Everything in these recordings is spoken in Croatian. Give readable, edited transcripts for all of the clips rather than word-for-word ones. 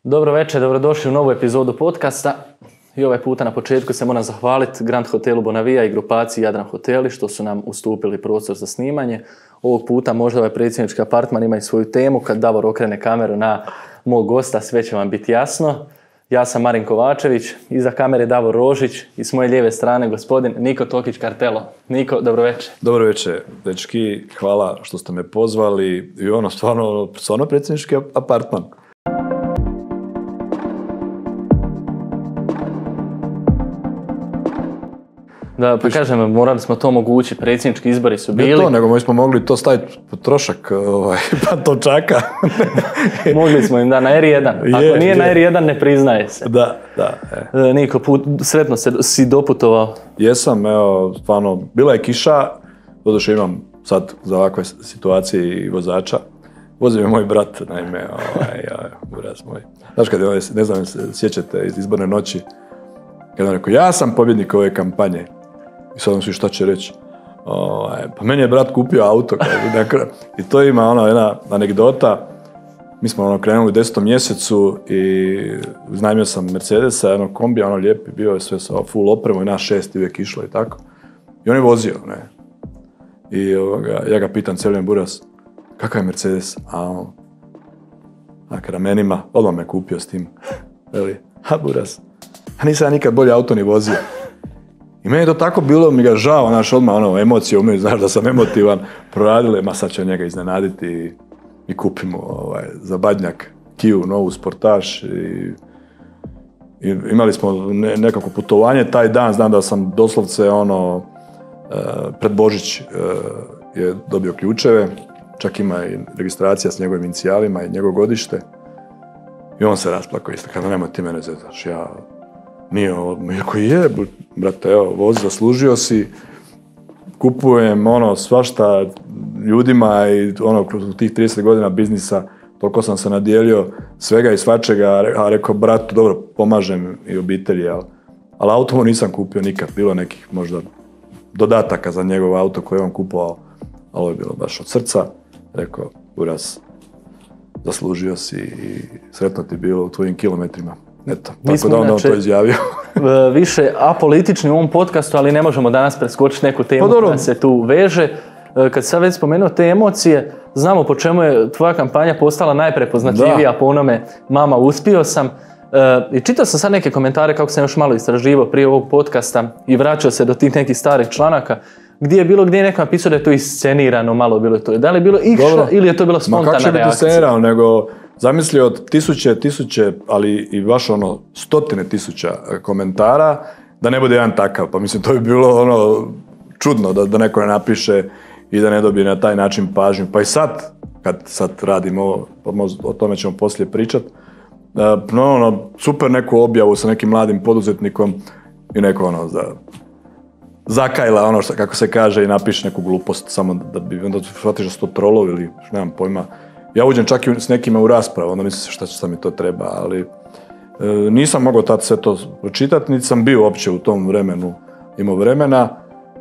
Dobro večer, dobrodošli u novu epizodu podcasta. I ovaj puta na početku se moram zahvaliti Grand Hotelu Bonavija i grupaciji Jadran Hoteli što su nam ustupili prostor za snimanje. Ovog puta možda ovaj predsjednički apartman ima i svoju temu. Kad Davor okrene kameru na mog gosta, sve će vam biti jasno. Ja sam Marin Kovačević, iza kamere Davor Rožić i s moje lijeve strane gospodin Niko Tokić Kartelo. Niko, dobro večer. Dobro večer, dečki, hvala što ste me pozvali i stvarno predsjednički apartman. Da, pa kažem, morali smo to omogućiti, predsjednički izbori su bili. Ne to, nego mi smo mogli to staviti pod trošak pantovčaka. Mogli smo im da na R1. Ako nije na R1, ne priznaje se. Da. Niko, sretno si doputovao. Jesam, evo, stvarno, bila je kiša, doduše imam sad za ovakve situacije i vozača. Vozi me moj brat, naime, buraz moj. Znaš kad je, ne znam, sjećate iz izborne noći, kad on rekao, ja sam pobjednik ove kampanje. I sad on svi šta će reći. Pa meni je brat kupio auto. I to ima jedna anegdota. Mi smo krenuli u 10. mjesecu i iznajmio sam Mercedesa, jednog kombija, lijepi, bio je sve sa full opremu i nas 6 uvijek išlo i tako. I on je vozio, ne. I ja ga pitam cijeli buraz, kakav je Mercedes? A ramenima, odmah me kupio s tim. Veli, buraz, a nisam ja nikad bolje auto ni vozio. I meni je to tako bilo, mi ga žao, odmah emocije umiju, znaš da sam emotivan, proradile, ma sad će njega iznenaditi i kupimo za Badnjak Kiju, novu sportaž i imali smo nekako putovanje taj dan, znam da sam doslovce pred Božić je dobio ključeve, čak ima i registracija s njegovim inicijalima i njegovo godište i on se rasplakao isto, kada nemoj ti mene zetaš, ja nije ovo, iako je, brate, evo, vozi, zaslužio si, kupujem svašta ljudima i kroz tih 30 godina biznisa, toliko sam se nadijelio svega i svačega, a rekao, bratu, dobro, pomažem i obitelji, ali auto mu nisam kupio nikad, bilo nekih možda dodataka za njegov auto koje on kupovao, ali ovo je bilo baš od srca, rekao, uraz, zaslužio si i sretno ti bilo u tvojim kilometrima. Eto, tako da on to izjavio. Više apolitični u ovom podcastu, ali ne možemo danas preskočiti neku temu koja se tu veže. Kad sam već spomenuo te emocije, znamo po čemu je tvoja kampanja postala najprepoznatljivija po onome mama uspio sam. I čitao sam sad neke komentare kako sam još malo istraživao prije ovog podcasta i vraćao se do tih nekih starih članaka gdje je neko napisao da je to iscenirano, malo bilo to. Da li je bilo išta ili je to bilo spontana reakcija? Ma kako će biti iscenirano, nego zamisli od tisuće, ali i baš stotine tisuća komentara, da ne bude jedan takav. Pa mislim, to bi bilo čudno da neko ne napiše i da ne dobije na taj način pažnju. Pa i sad, kad sad radimo ovo, o tome ćemo poslije pričati, super neku objavu sa nekim mladim poduzetnikom i neko zakajla, kako se kaže, i napiše neku glupost, samo da bi onda shvatiš da su to trolovi ili nemam pojma. Ja uđem čak i s nekima u raspravu, onda mislim šta mi to treba, ali nisam mogao tad sve to pročitati, niti sam bio uopće u tom vremenu, imao vremena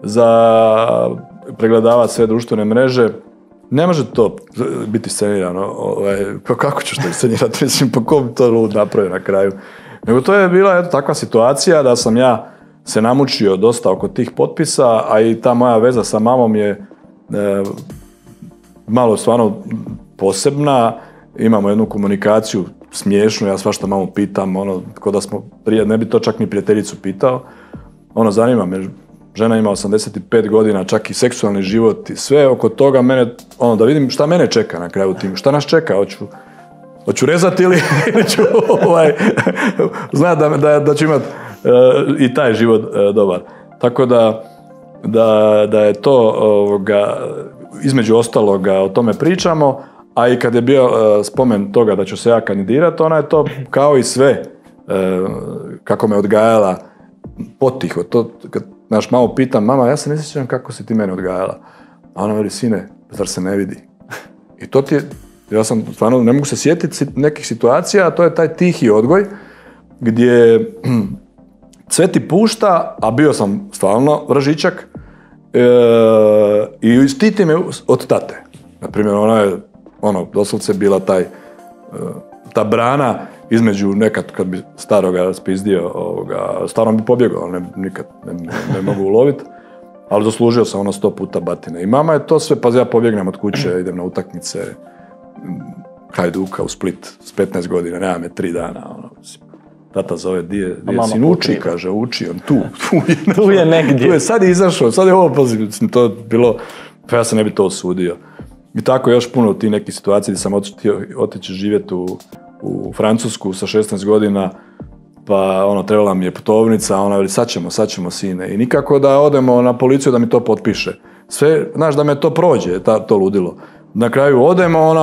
za pregledavati sve društvene mreže. Ne može to biti scenirano, kako ćeš to scenirati, mislim, po kom to lud napravio na kraju. Nego to je bila takva situacija da sam ja se namučio dosta oko tih potpisa, a i ta moja veza sa mamom je malo stvarno posebna, imamo jednu komunikaciju smiješnu, ja svašta mamu pitam, ko da smo prije, ne bi to čak ni prijateljicu pitao, zanima me, žena ima 85 godina, čak i seksualni život i sve oko toga, mene, da vidim šta mene čeka na kraju tim, šta nas čeka, hoću rezati ili ću znati da ću imati i taj život dobar. Tako da je to između ostaloga o tome pričamo, a i kad je bio spomen toga da ću se ja kandidirati, ona je to kao i sve kako me odgajala potiho. To, kad naš malo pitam, mama, ja se ne sjećam kako si ti mene odgajala. A ona veli, sine, zar se ne vidi? I to ti je, ja sam stvarno ne mogu se sjetiti nekih situacija, a to je taj tihi odgoj gdje sve ti pušta, a bio sam stvarno vražičak, i štiti me od tate. Naprimjer, ona je doslovce bila taj ta brana između nekad kad bi staroga spizdio, starom bi pobjegao, ali nikad ne mogu uloviti. Ali zaslužio sam 100 puta batine. I mama je to sve, pa ja pobjegnem od kuće, idem na utakmice Hajduka u Split s 15 godina, nema me 3 dana. Tata zove, di je sin uči, kaže, uči, on tu je negdje. Tu je, sad je izašao, sad je ovo, to bilo, pa ja se ne bi to osudio. I tako još puno ti nekih situacija gdje sam otići živjeti u Francusku sa 16 godina, pa trebala mi je putovnica, ona veli sad ćemo sine. I nikako da odemo na policiju da mi to potpiše. Sve, znaš, da me to prođe, to ludilo. Na kraju odemo,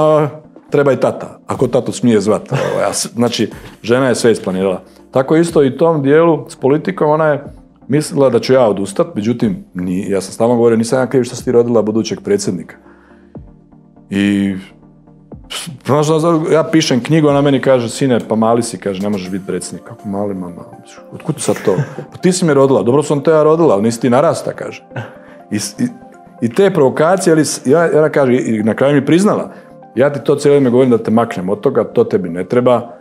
treba i tata, ako tatu smije zvati. Znači, žena je sve isplanirala. Tako isto i tom dijelu s politikom, ona je mislila da ću ja odustati, međutim, ja sam stalno govorio, nisam ja kriv što si ti rodila budućeg predsjednika. I znaš, ja pišem knjigu, ona meni kaže, sine, pa mali si, kaže, ne možeš biti predsjednik. Kako mali, mama? Otkud sad to? Pa ti si me rodila, dobro sam te ja rodila, ali nisi ti narasta, kaže. I te provokacije, ali ja kaže, i na kraju mi priznala, ja ti to cijelo ime govorim da te maknem od toga, to tebi ne treba,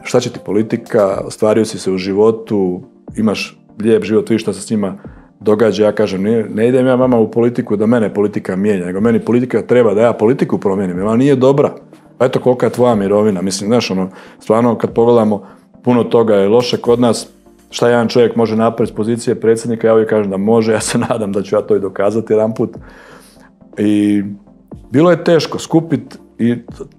šta će ti politika, ostvario si se u životu, imaš lijep život, vidiš šta se s njima događa, ja kažem, ne idem ja mama u politiku da mene politika mijenja, nego meni politika treba da ja politiku promijenim, jer ona nije dobra. Pa eto kolika je tvoja mirovina, mislim, znaš, stvarno kad pogledamo, puno toga je loše kod nas, šta jedan čovjek može napraviti s pozicije predsjednika, ja uvijek kažem da može, ja se nadam da ću ja to i dokazati jedan put. I bilo je teško skupiti i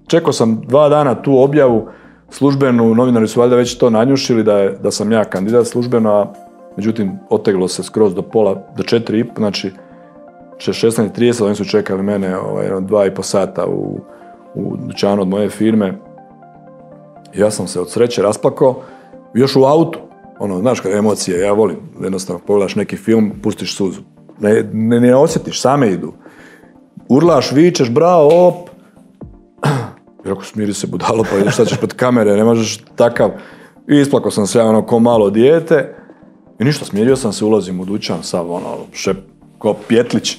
čekao sam 2 dana tu objavu službenu, novinari su valjda već to nanjušili da sam ja kandidat službeno, a međutim oteglo se skroz do 4:30, znači 16:30, oni su čekali mene 2,5 sata u dućanu od moje firme. Ja sam se od sreće rasplakao, još u autu, znaš kada emocije, ja volim, jednostavno pogledaš neki film, pustiš suzu, ne osjetiš, same idu. Urlaš, vičeš, bravo, op. I ako smiri se budalo, pa ideš, šta ćeš pred kamere, ne možeš takav. I isplakao sam se ko malo dijete. I ništa, smirio sam se, ulazim u dućan, sav ko pjetlić.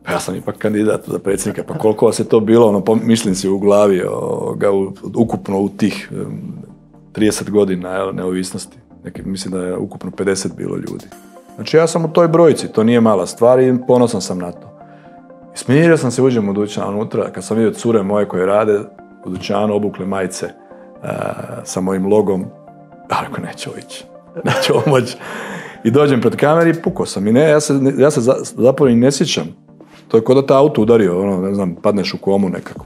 Pa ja sam ipak kandidat za predsjednika, pa koliko vas je to bilo, mislim si u glavi, ukupno u tih 30 godina neovisnosti. Mislim da je ukupno 50 bilo ljudi. Znači ja sam u toj brojci, to nije mala stvar i ponosan sam na to. I smirio sam se, uđem u dućan unutra, kad sam vidio cure moje koje rade u dućanu, obukle majice sa mojim logom, ja rekao, neće ovo moći. I dođem pred kamer i pukao sam. I ja se zapravo i ne sjećam. To je kod da te auto udario, ne znam, padneš u komu nekakvu.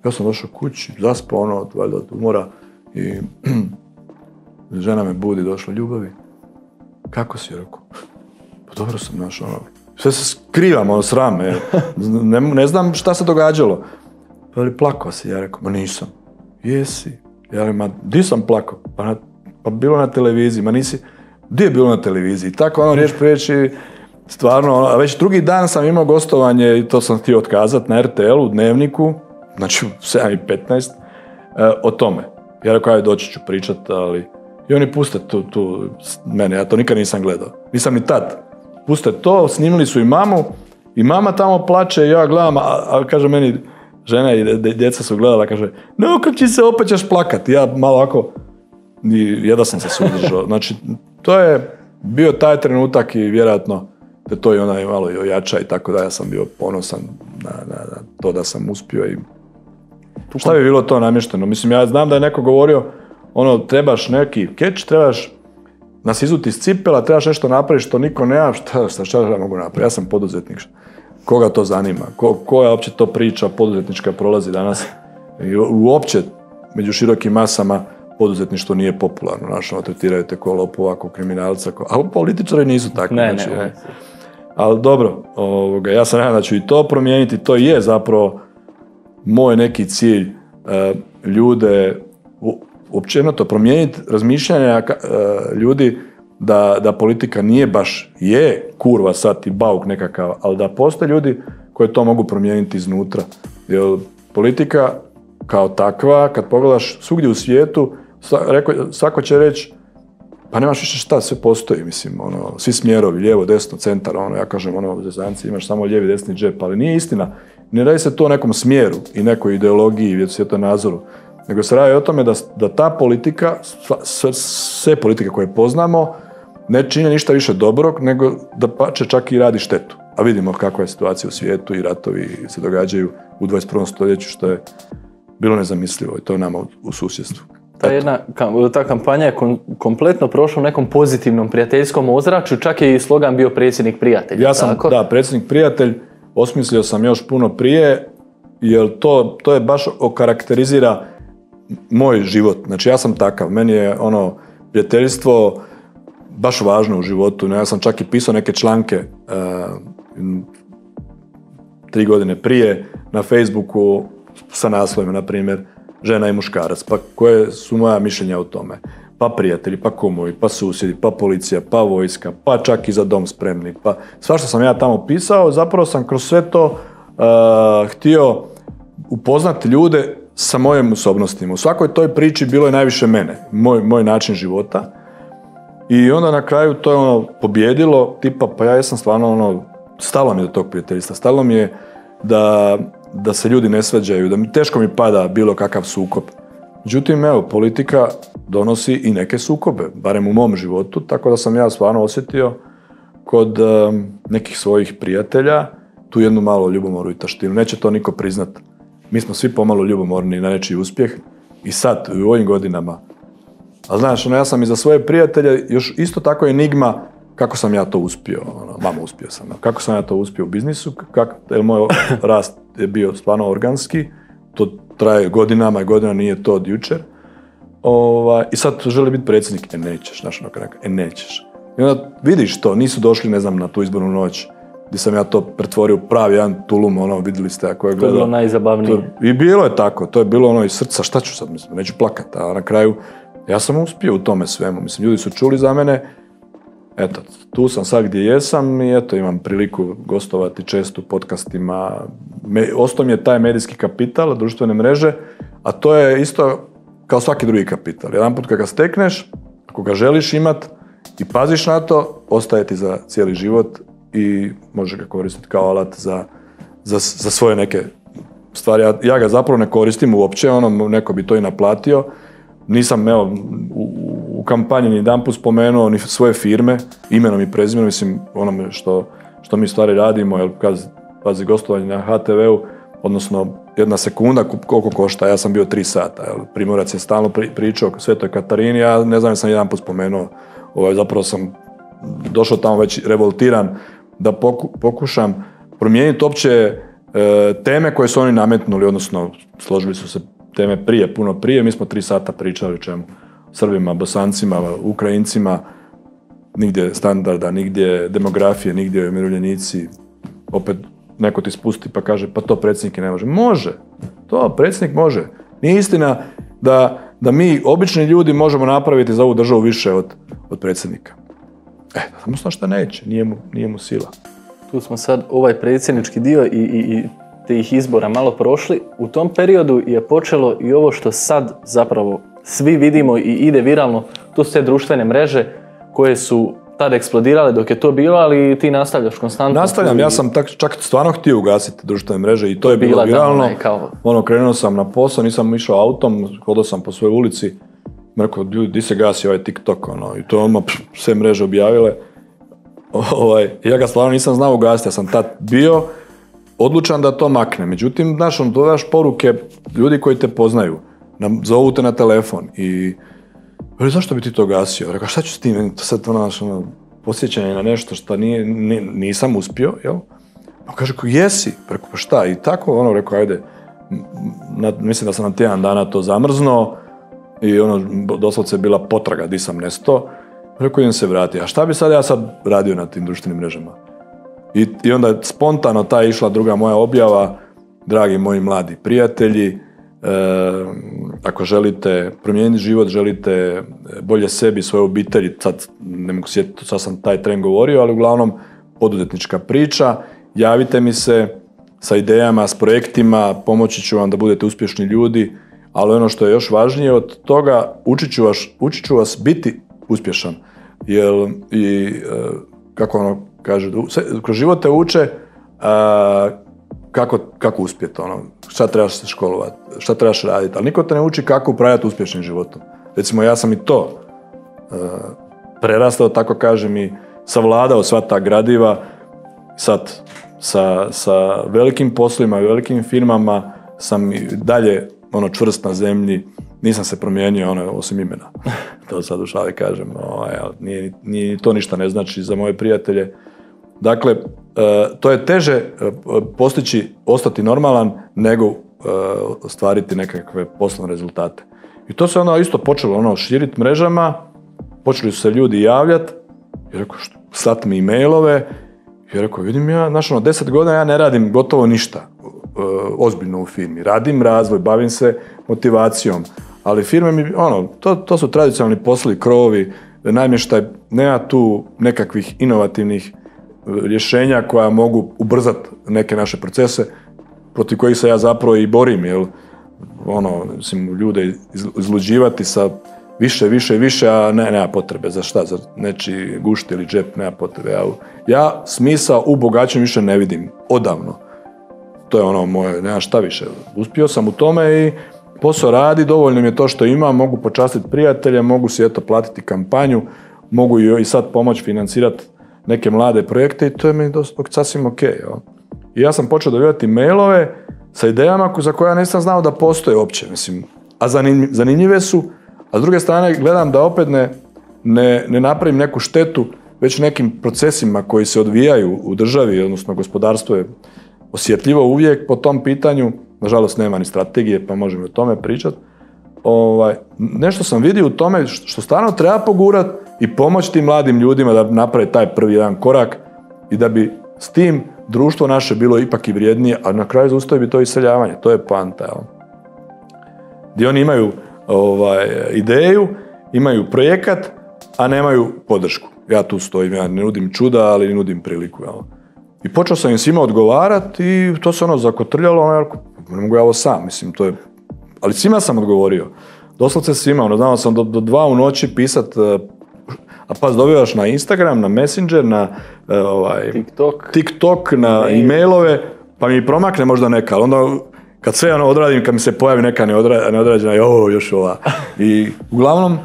Ja sam došao kući, zaspao, valjda od umora i žena me budi, došla, Ljubavi, kako si, rekao? Pa dobro sam našao, sve se skrivam, sram me, ne znam šta se događalo. Pa li plakao si, ja rekao, ma nisam. Jesi. Ja rekao, ma di sam plakao? Pa bilo na televiziji, ma nisi, di je bilo na televiziji? Tako riječ priječi, stvarno, a već drugi dan sam imao gostovanje i to sam htio otkazati na RTL-u, u Dnevniku, znači u 7:15, o tome. Ja rekao, ajde doći ću pričati, ali i oni puste tu mene, ja to nikad nisam gledao, nisam ni tad. Puste to, snimili su i mamu, i mama tamo plače i ja gledam, a kaže meni, žena i djeca su gledala, kaže, ne okreći se, opet ćeš plakati. Ja malo ovako, jedva sam se suzdržao. Znači, to je bio taj trenutak i vjerojatno da to i ona malo i ojača i tako da ja sam bio ponosan na to da sam uspio i šta bi bilo to namješteno? Mislim, ja znam da je neko govorio, trebaš neki keč, trebaš nas izuti iz cipela, trebaš nešto napraviti što niko nema, šta ja mogu napraviti? Ja sam poduzetnik. Koga to zanima? Koja uopće to priča poduzetnička prolazi danas? I uopće među širokim masama poduzetništvo nije popularno. Tretiraju te ko lopova, ko kriminalca, a političari nisu takvi. Ne. Ali dobro, ja sam nadam da ću i to promijeniti. To je zapravo moj neki cilj, ljude općenito promijeniti razmišljanja ljudi da politika nije baš kurva sad i bauk nekakav, ali da postoje ljudi koji to mogu promijeniti iznutra. Jer politika kao takva, kad pogledaš svugdje u svijetu, svako će reći, pa nemaš više šta, sve postoji, mislim, svi smjerovi, lijevo, desno, centar, ja kažem, u zezanci imaš samo lijevi, desni džep, ali nije istina. Ne radi se to o nekom smjeru i nekoj ideologiji i svjetonazoru. nego se radi o tome da ta politika, sve politike koje poznamo, ne čine ništa više dobrog, nego da pače čak i radi štetu. A vidimo kakva je situacija u svijetu i ratovi se događaju u 21. stoljeću, što je bilo nezamislivo i to je nama u susjedstvu. Ta kampanja je kompletno prošla u nekom pozitivnom prijateljskom ozračju, čak je i slogan bio predsjednik prijatelj. Ja sam, tako? Da, predsjednik prijatelj, osmislio sam još puno prije, jer to je baš okarakterizira moj život. Znači ja sam takav, meni je prijateljstvo baš važno u životu. Ja sam čak i pisao neke članke 3 godine prije na Facebooku sa naslovima, na primjer, žena i muškarac, pa koje su moja mišljenja o tome. Pa prijatelji, pa kumovi, pa susjedi, pa policija, pa vojska, pa čak i za dom spremni. Pa svašta sam ja tamo pisao, zapravo sam kroz sve to htio upoznati ljude sa mojim osobnostima. U svakoj toj priči bilo je najviše mene, moj način života. I onda na kraju to je pobjedilo, tipa pa ja jesam stvarno stalo mi je do tog prijateljstva, stalo mi je da se ljudi ne svađaju, teško mi pada bilo kakav sukob. Međutim, politika donosi i neke sukobe, barem u mom životu, tako da sam ja stvarno osjetio kod nekih svojih prijatelja tu jednu malo ljubomoru i taštinu. Neće to niko priznat. Mi smo svi pomalo ljubomorni na nečiji uspjeh i sad, u ovim godinama. A znaš, ja sam i za svoje prijatelje još isto tako enigma kako sam ja to uspio. Uspio sam. Kako sam ja to uspio u biznisu, jer moj rast je bio stvarno organski, to traje godinama i godina, nije to od jučer. I sad želi biti predsjednik, nećeš, nećeš. I onda vidiš to, nisu došli, ne znam, na tu izbornu noć, gdje sam ja to pretvorio u pravi jedan tulum, vidjeli ste ako je gledao. To je bilo najzabavnije. I bilo je tako, to je bilo iz srca, šta ću sad, neću plakati, a na kraju ja sam uspio u tome svemu, ljudi su čuli za mene, eto, tu sam sad gdje jesam i eto, imam priliku gostovati često u podcastima. Ostao mi je taj medijski kapital, društvene mreže, a to je isto kao svaki drugi kapital. Jedan put kad ga stekneš, ako ga želiš imat i paziš na to, ostaje ti za cijeli život i možeš ga koristiti kao alat za svoje neke stvari. Ja ga zapravo ne koristim uopće, neko bi to i naplatio. Nisam, u kampanji ni jedanput spomenuo ni svoje firme, imenom i prezimenom, mislim, onome što mi stvari radimo, jer pazi, gostovanje na HTV-u, odnosno 1 sekunda koliko košta, ja sam bio 3 sata, Primorac je stalno pričao o Svetoj Katarini, ja ne znam, sam jedanput spomenuo, zapravo sam došao tamo već revoltiran da pokušam promijeniti uopće teme koje su oni nametnuli, odnosno složili su se teme puno prije, mi smo 3 sata pričali o čemu, Srbima, Bosancima, Ukrajincima, nigdje standarda, nigdje demografije, nigdje umirovljenici, opet neko ti spusti pa kaže pa to predsjednik ne može. Može, to predsjednik može. Nije istina da mi, obični ljudi, možemo napraviti za ovu državu više od predsjednika. Samo što neće, nije mu sila. Tu smo sad ovaj predsjednički dio i tih izbora malo prošli. U tom periodu je počelo i ovo što sad zapravo svi vidimo i ide viralno, to su te društvene mreže koje su tada eksplodirale dok je to bilo, ali ti nastavljaš konstantno. Nastavljam, ja sam čak stvarno htio ugasiti društvene mreže i to je bilo viralno. Krenuo sam na posao, nisam išao autom, hodao sam po svojoj ulici, rekao, ljudi, di se gasi ovaj TikTok, i to odmah sve mreže objavile. Ja ga stvarno nisam znao ugasiti, ja sam tad bio odlučan da to makne. Međutim, dodaš poruke ljudi koji te poznaju, zovu te na telefon i zašto bi ti to gasio? Rekao, šta ću s tim? To sad podsjećanje na nešto što nisam uspio, jel? Pa kaže, jesi? Rekao, pa šta? I tako, rekao, ajde, mislim da sam na tjedan dana to zamrznuo i doslovce je bila potraga di sam nesto. Rekao, idem se vratiti. A šta bi sad ja radio na tim društvenim mrežama? I onda je spontano ta išla druga moja objava, dragi moji mladi prijatelji, ako želite promijeniti život, želite bolje sebi, svoje obitelji, sad ne mogu sjetiti, sad sam taj tren govorio, ali uglavnom poduzetnička priča, javite mi se sa idejama, s projektima, pomoći ću vam da budete uspješni ljudi, ali ono što je još važnije od toga, učit ću vas biti uspješan, jer kako kaže, kroz život te uče kako uspjeti, šta trebaš se školovati, šta trebaš raditi, ali niko te ne uči kako upravljati uspješnim životom. Recimo, ja sam i to prerastao, tako kažem, i savladao sva ta gradiva, sad sa velikim poslovima i velikim firmama sam i dalje čvrst na zemlji, nisam se promijenio osim imena. To sad u šali kažem, nije to ništa ne znači za moje prijatelje. Dakle, to je teže postići, ostati normalan, nego ostvariti nekakve poslovne rezultate. I to se onda isto počelo širiti mrežama, počeli su se ljudi javljati, i rekao, slati mi e-mailove, i rekao, vidim ja, 10 godina ja ne radim gotovo ništa ozbiljno u firmi. Radim razvoj, bavim se motivacijom, ali firme mi, to su tradicionalni poslovi, krovovi, namještaj, nema tu nekakvih inovativnih rješenja koja mogu ubrzati neke naše procese, protiv kojih se ja zapravo i borim, jer ljude izluđivati sa više, a nema potrebe. Za šta? Za nečiji gušt ili džep, nema potrebe. Ja smisao u bogaćenju više ne vidim. Odavno. To je moje, nema šta više. Uspio sam u tome i posao radi, dovoljno mi je to što imam, mogu počastiti prijatelje, mogu si platiti kampanju, mogu i sad pomoći financirati neke mlade projekte i to je mi sasvim ok. I ja sam počeo dobivati mailove sa idejama za koje ja nisam znao da postoje uopće. A zanimljive su, a s druge strane gledam da opet ne napravim neku štetu već nekim procesima koji se odvijaju u državi, odnosno gospodarstvo je osjetljivo uvijek po tom pitanju, nažalost nema ni strategije pa možemo o tome pričati. Nešto sam vidio u tome što stvarno treba pogurati i pomoći tim mladim ljudima da naprave taj prvi jedan korak i da bi s tim društvo naše bilo ipak i vrijednije, a na kraju zaustavi bi to iseljavanje, to je poanta. Gdje oni imaju ideju, imaju projekat, a nemaju podršku. Ja tu stojim, ja ne nudim čuda, ali nudim priliku. I počeo sam im svima odgovarati i to se zakotrljalo, ne mogu ja ovo sam, ali svima sam odgovorio. Doslovce svima, znao sam do 2 u noći pisat, a pa dobivaš na Instagram, na Messenger, na TikTok, na e-mailove, pa mi promakne možda neka, ali onda kad sve odradim, kad mi se pojavi neka neodrađena, još ova. I uglavnom,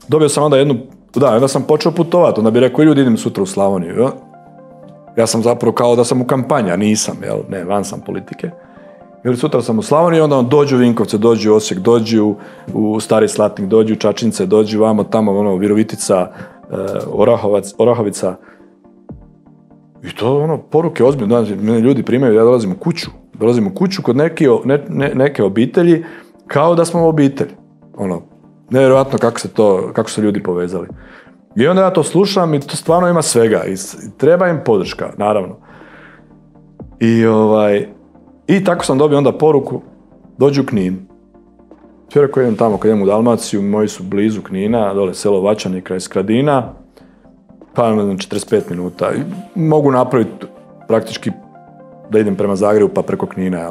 dobio sam onda onda sam počeo putovati, onda bi rekao, ljudi, idem sutra u Slavoniju. Ja sam zapravo kao da sam u kampanji, a nisam, van sam politike. Ili sutra sam u Slavoniji, onda dođu u Vinkovce, dođu u Osijek, dođu u Stari Slatnik, dođu u Čačince, dođu vamo tamo, Virovitica, Orahovica. I to poruke ozbiljno, mene ljudi primaju, ja dolazim u kuću kod neke obitelji, kao da smo obitelj. Nevjerojatno kako se ljudi povezali. I onda ja to slušam i to stvarno ima svega i treba im podrška, naravno. I tako sam dobio onda poruku, dođi u Knin. Sve rekao idem tamo, kad idem u Dalmaciju, moji su blizu Knina, dole selo Vačani kraj Skradina, pa 45 minuta. I mogu napraviti praktički da idem prema Zagrebu pa preko Knina.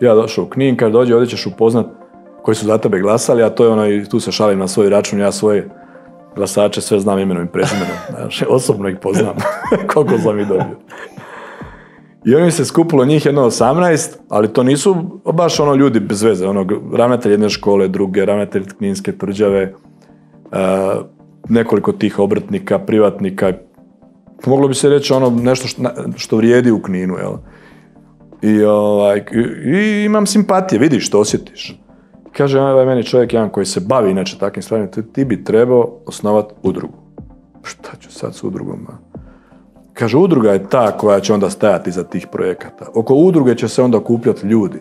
Ja došao u Knin, kad dođe ovdje ćeš upoznat koji su za tebe glasali, a to je tu se šalim na svoj račun, ja svoje glasače sve znam imenom i prezimenom. Osobno ih poznam, koliko sam ih dobio. I oni se skupilo njih jedno 18, ali to nisu baš ljudi bez veze, ravnatelj jedne škole, druge, ravnatelj Kninske tvrđave, nekoliko tih obrtnika, privatnika, moglo bi se reći nešto što vrijedi u Kninu, I imam simpatije, vidiš što osjetiš. Kaže, meni čovjek jedan koji se bavi inače takvim stvarima, ti bi trebao osnovati udrugu. Šta ću sad s udrugom? Kaže, udruga je ta koja će onda stajati iza tih projekata. Oko udruge će se onda okupljati ljudi.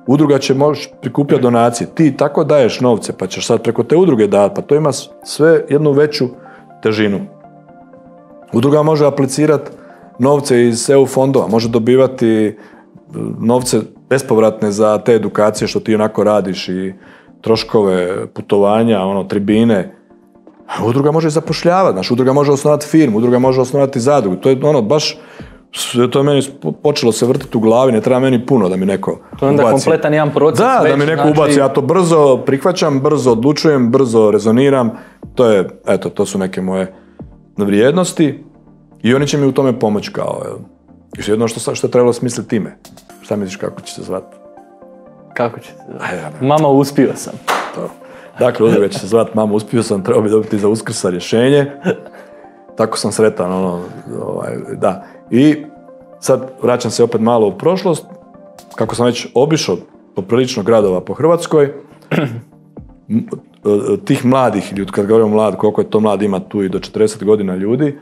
Udruga će moći prikupljati donacije. Ti tako daješ novce, pa ćeš sad preko te udruge dati, pa to ima sve jednu veću težinu. Udruga može aplicirati novce iz EU fondova, može dobivati novce bespovratne za te edukacije što ti onako radiš i troškove putovanja, tribine. Udruga može zapošljavati, udruga može osnovati firmu, udruga može osnovati zadrugu. To je baš, to je meni počelo se vrtiti u glavi, ne treba meni puno da mi neko ubaci. To je onda kompletan jedan proces. Da mi neko ubaci, ja to brzo prihvaćam, brzo odlučujem, brzo rezoniram. To su neke moje vrijednosti i oni će mi u tome pomoći kao. I jedno što je trebalo smisliti ime. Šta misliš kako će se zvati? Kako će se zvati? Mama, uspio sam. To. Dakle, udruga će se zvati Mama, uspio sam, trebao bi dobiti za Uskrsa rješenje. Tako sam sretan, da. I sad vraćam se opet malo u prošlost. Kako sam već obišao poprilično gradova po Hrvatskoj, tih mladih ljudi, kad govorimo mlad, koliko je to mlad, ima tu i do 40 godina ljudi,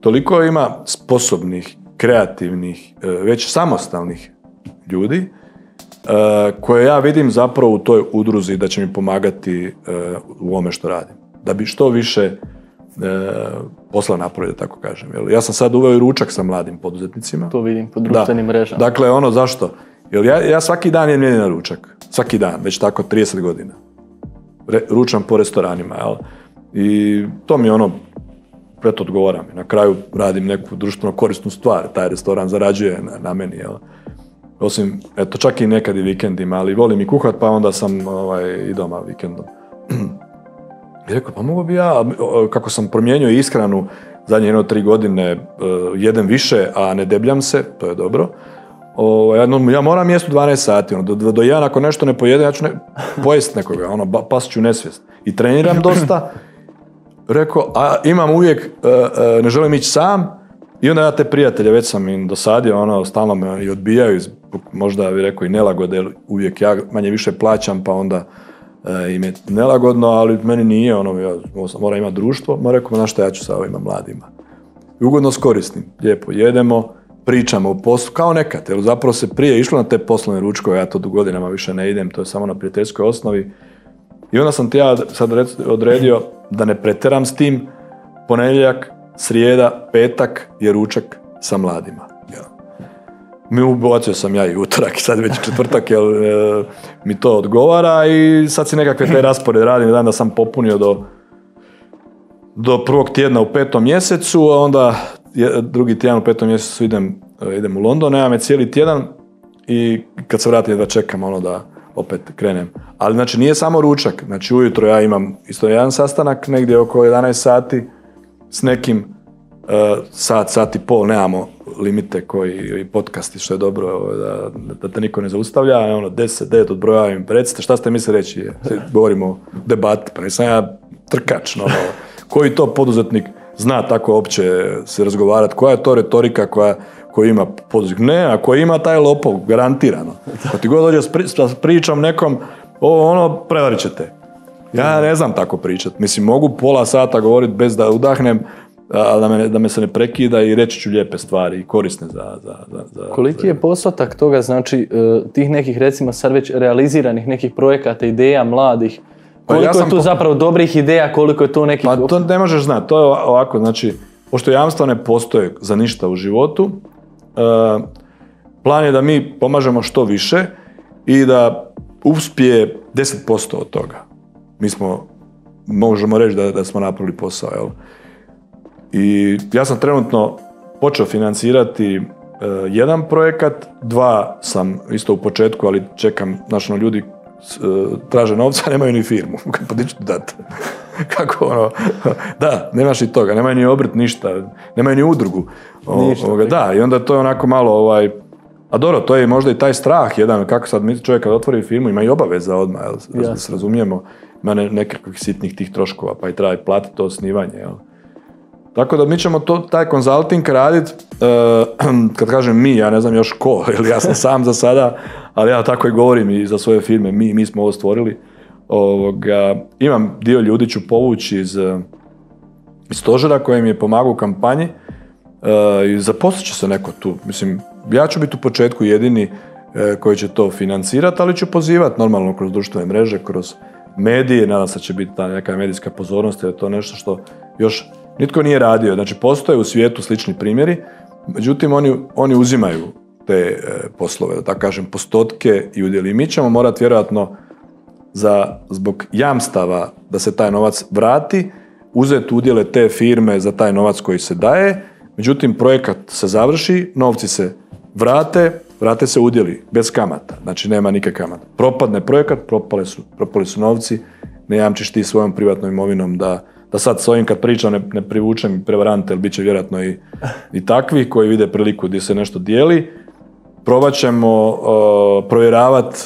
toliko ima sposobnih, kreativnih, već samostalnih ljudi, koje ja vidim zapravo u toj udruzi da će mi pomagati u ovome što radim. Da bi što više posla napravio, da tako kažem. Ja sam sad uveo i ručak sa mladim poduzetnicima. To vidim po društvenim mrežama. Dakle, zašto? Jer ja svaki dan je mijenjen ručak. Svaki dan, već tako 30 godina. Ručam po restoranima, jel? I to mi preto odgovara mi. Na kraju radim neku društveno korisnu stvar. Taj restoran zarađuje na meni, jel? Osim, eto, čak i nekad i vikendima, ali volim i kuhat, pa onda sam i doma vikendom. I rekao, pa mogu bi ja, kako sam promijenio ishranu zadnje 3 godine, jedem više, a ne debljam se, to je dobro. Ja moram jesti u 12 sati, do 1 ako nešto ne pojedem, ja ću pojesti nekoga, pasit ću nesvijest. I treniram dosta. Rekao, a imam uvijek, ne želim ići sam, i onda ja te prijatelje, već sam im dosadio, stalno me i odbijaju, možda bi rekao i nelagode, uvijek ja manje više plaćam, pa onda im je nelagodno, ali meni nije, ja moram imati društvo, rekao, znaš šta, ja ću sa ovima mladima. I ugodno s korisnim, lijepo jedemo, pričamo o poslu, kao nekad, jer zapravo se prije išlo na te poslovne ručkove, ja to do godinama više ne idem, to je samo na prijateljskoj osnovi. I onda sam ti ja sad odredio da ne pretjeram s tim, ponedjeljak, srijeda, petak je ručak sa mladima. Mi ubacio sam ja i utorak, sad već četvrtak, jer mi to odgovara i sad si nekakve te raspored radim, da sam popunio do prvog tjedna u 5. mjesecu, a onda drugi tjedan u 5. mjesecu idem u London, nema me cijeli tjedan i kad se vratim da čekam da opet krenem. Ali znači nije samo ručak, znači ujutro ja imam isto jedan sastanak negdje oko 11 sati s nekim sat i pol, nemamo limite koji podcasti, što je dobro da te niko ne zaustavlja, 10 odbrojavim, recite šta ste misli reći, govorimo o debati, pa nisam ja trkač, koji to poduzetnik zna tako uopće se razgovarati, koja je to retorika koju ima poduzetnik, ne, a koji ima taj lopov, garantirano. Kad ti god dođe s pričom nekom, prevarit ćete. Ja ne znam tako pričati, mislim, mogu pola sata govoriti bez da udahnem, da me se ne prekida i reći ću lijepe stvari i korisne za... Koliki je postotak toga, znači, tih nekih, recimo, sad već realiziranih nekih projekata, ideja mladih, koliko je tu zapravo dobrih ideja, koliko je tu nekih... Pa to ne možeš znati, to je ovako, znači, pošto jamstva ne postoje za ništa u životu, plan je da mi pomažemo što više i da uspije 10% od toga. Mi možemo reći da smo napravili posao, jel? I ja sam trenutno počeo financirati jedan projekat, 2 sam isto u početku, ali čekam, znači ljudi traže novca, nemaju ni firmu. Pa di ću ti dati? Kako da, nemaš i toga, nemaju ni obrt, ništa, nemaju ni udrugu. Da, i onda to je onako malo, a dobro, to je možda i taj strah jedan, kako sad čovjek kad otvori firmu, ima i obaveza odmah, da se razumijemo, ima nekakvih sitnih tih troškova, pa i treba i platiti to osnivanje, jel? Tako da mi ćemo taj konzulting raditi, kad kažem mi, ja ne znam još ko, ili ja sam sam za sada, ali ja tako i govorim i za svoje firme, mi smo ovo stvorili. Imam dio ljudi ću povući iz stožera koji mi je pomagao u kampanji i zaposlit će se neko tu. Mislim, ja ću biti u početku jedini koji će to financirati, ali ću pozivati normalno kroz društvene mreže, kroz medije, nadam se da će biti ta neka medijska pozornost, jer je to nešto što još nitko nije radio. Znači, postoje u svijetu slični primjeri, međutim, oni uzimaju te poslove, da tako kažem, postotke i udjeli. Mi ćemo morati vjerojatno zbog jamstava da se taj novac vrati, uzeti udjele te firme za taj novac koji se daje, međutim, projekat se završi, novci se vrate se udjeli, bez kamata, znači nema nikakve kamata. Propadne projekat, propali su novci, ne jamčiš ti svojom privatnom imovinom Da sad s ovim kad pričam ne privučem prevarante, jer bit će vjerojatno i takvi koji vide priliku gdje se nešto dijeli. Probat ćemo provjeravati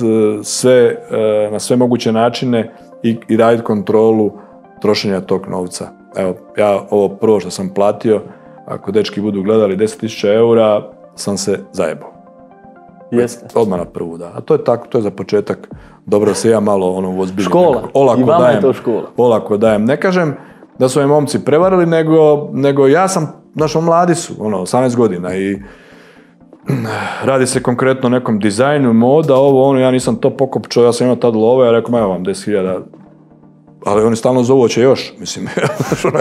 sve na sve moguće načine i raditi kontrolu trošenja tog novca. Evo, ja ovo prvo što sam platio, ako dečki budu gledali 10.000 eura, sam se zajebao. Jeste. Odmah na prvu, da. A to je tako, to je za početak. Dobro se ja malo ozbiljim. Škola. I vama je to škola. Olako dajem. Ne kažem da su me momci prevarili, nego ja sam, mladi su, 18 godina i radi se konkretno o nekom dizajnu, moda, ja nisam to pokopčao, ja sam imao tad love, ja rekao, evo vam 10.000, ali oni stalno zovu, će još, mislim,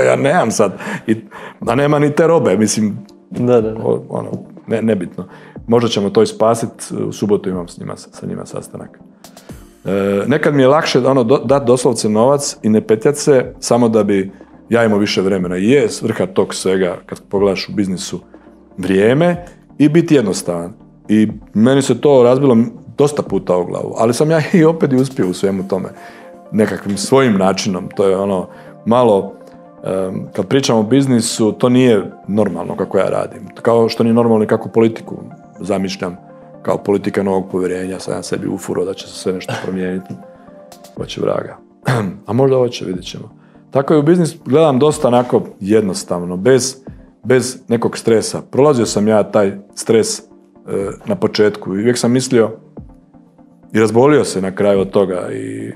ja nemam sad, a nema ni te robe, mislim, nebitno. Možda ćemo to ispasiti, u subotu imam sa njima sastanak. Nekad mi je lakše dati doslovce novac i ne petljat se, samo da bi ja imao više vremena. I je svrha tog svega, kad pogledaš u biznisu, vrijeme i biti jednostavan. I meni se to razbilo dosta puta u glavu, ali sam ja i opet uspio u svemu tome. Nekakvim svojim načinom, to je malo, kad pričamo o biznisu, to nije normalno kako ja radim. Kao što nije normalno i kako politiku zamišljam, kao politika novog povjerenja, sad ja sebi ufuro da će se sve nešto promijeniti. Hoće vraga. A možda hoće, vidjet ćemo. Tako i u biznis gledam dosta onako jednostavno, bez nekog stresa. Prolazio sam ja taj stres na početku i uvijek sam mislio i razbolio se na kraju od toga i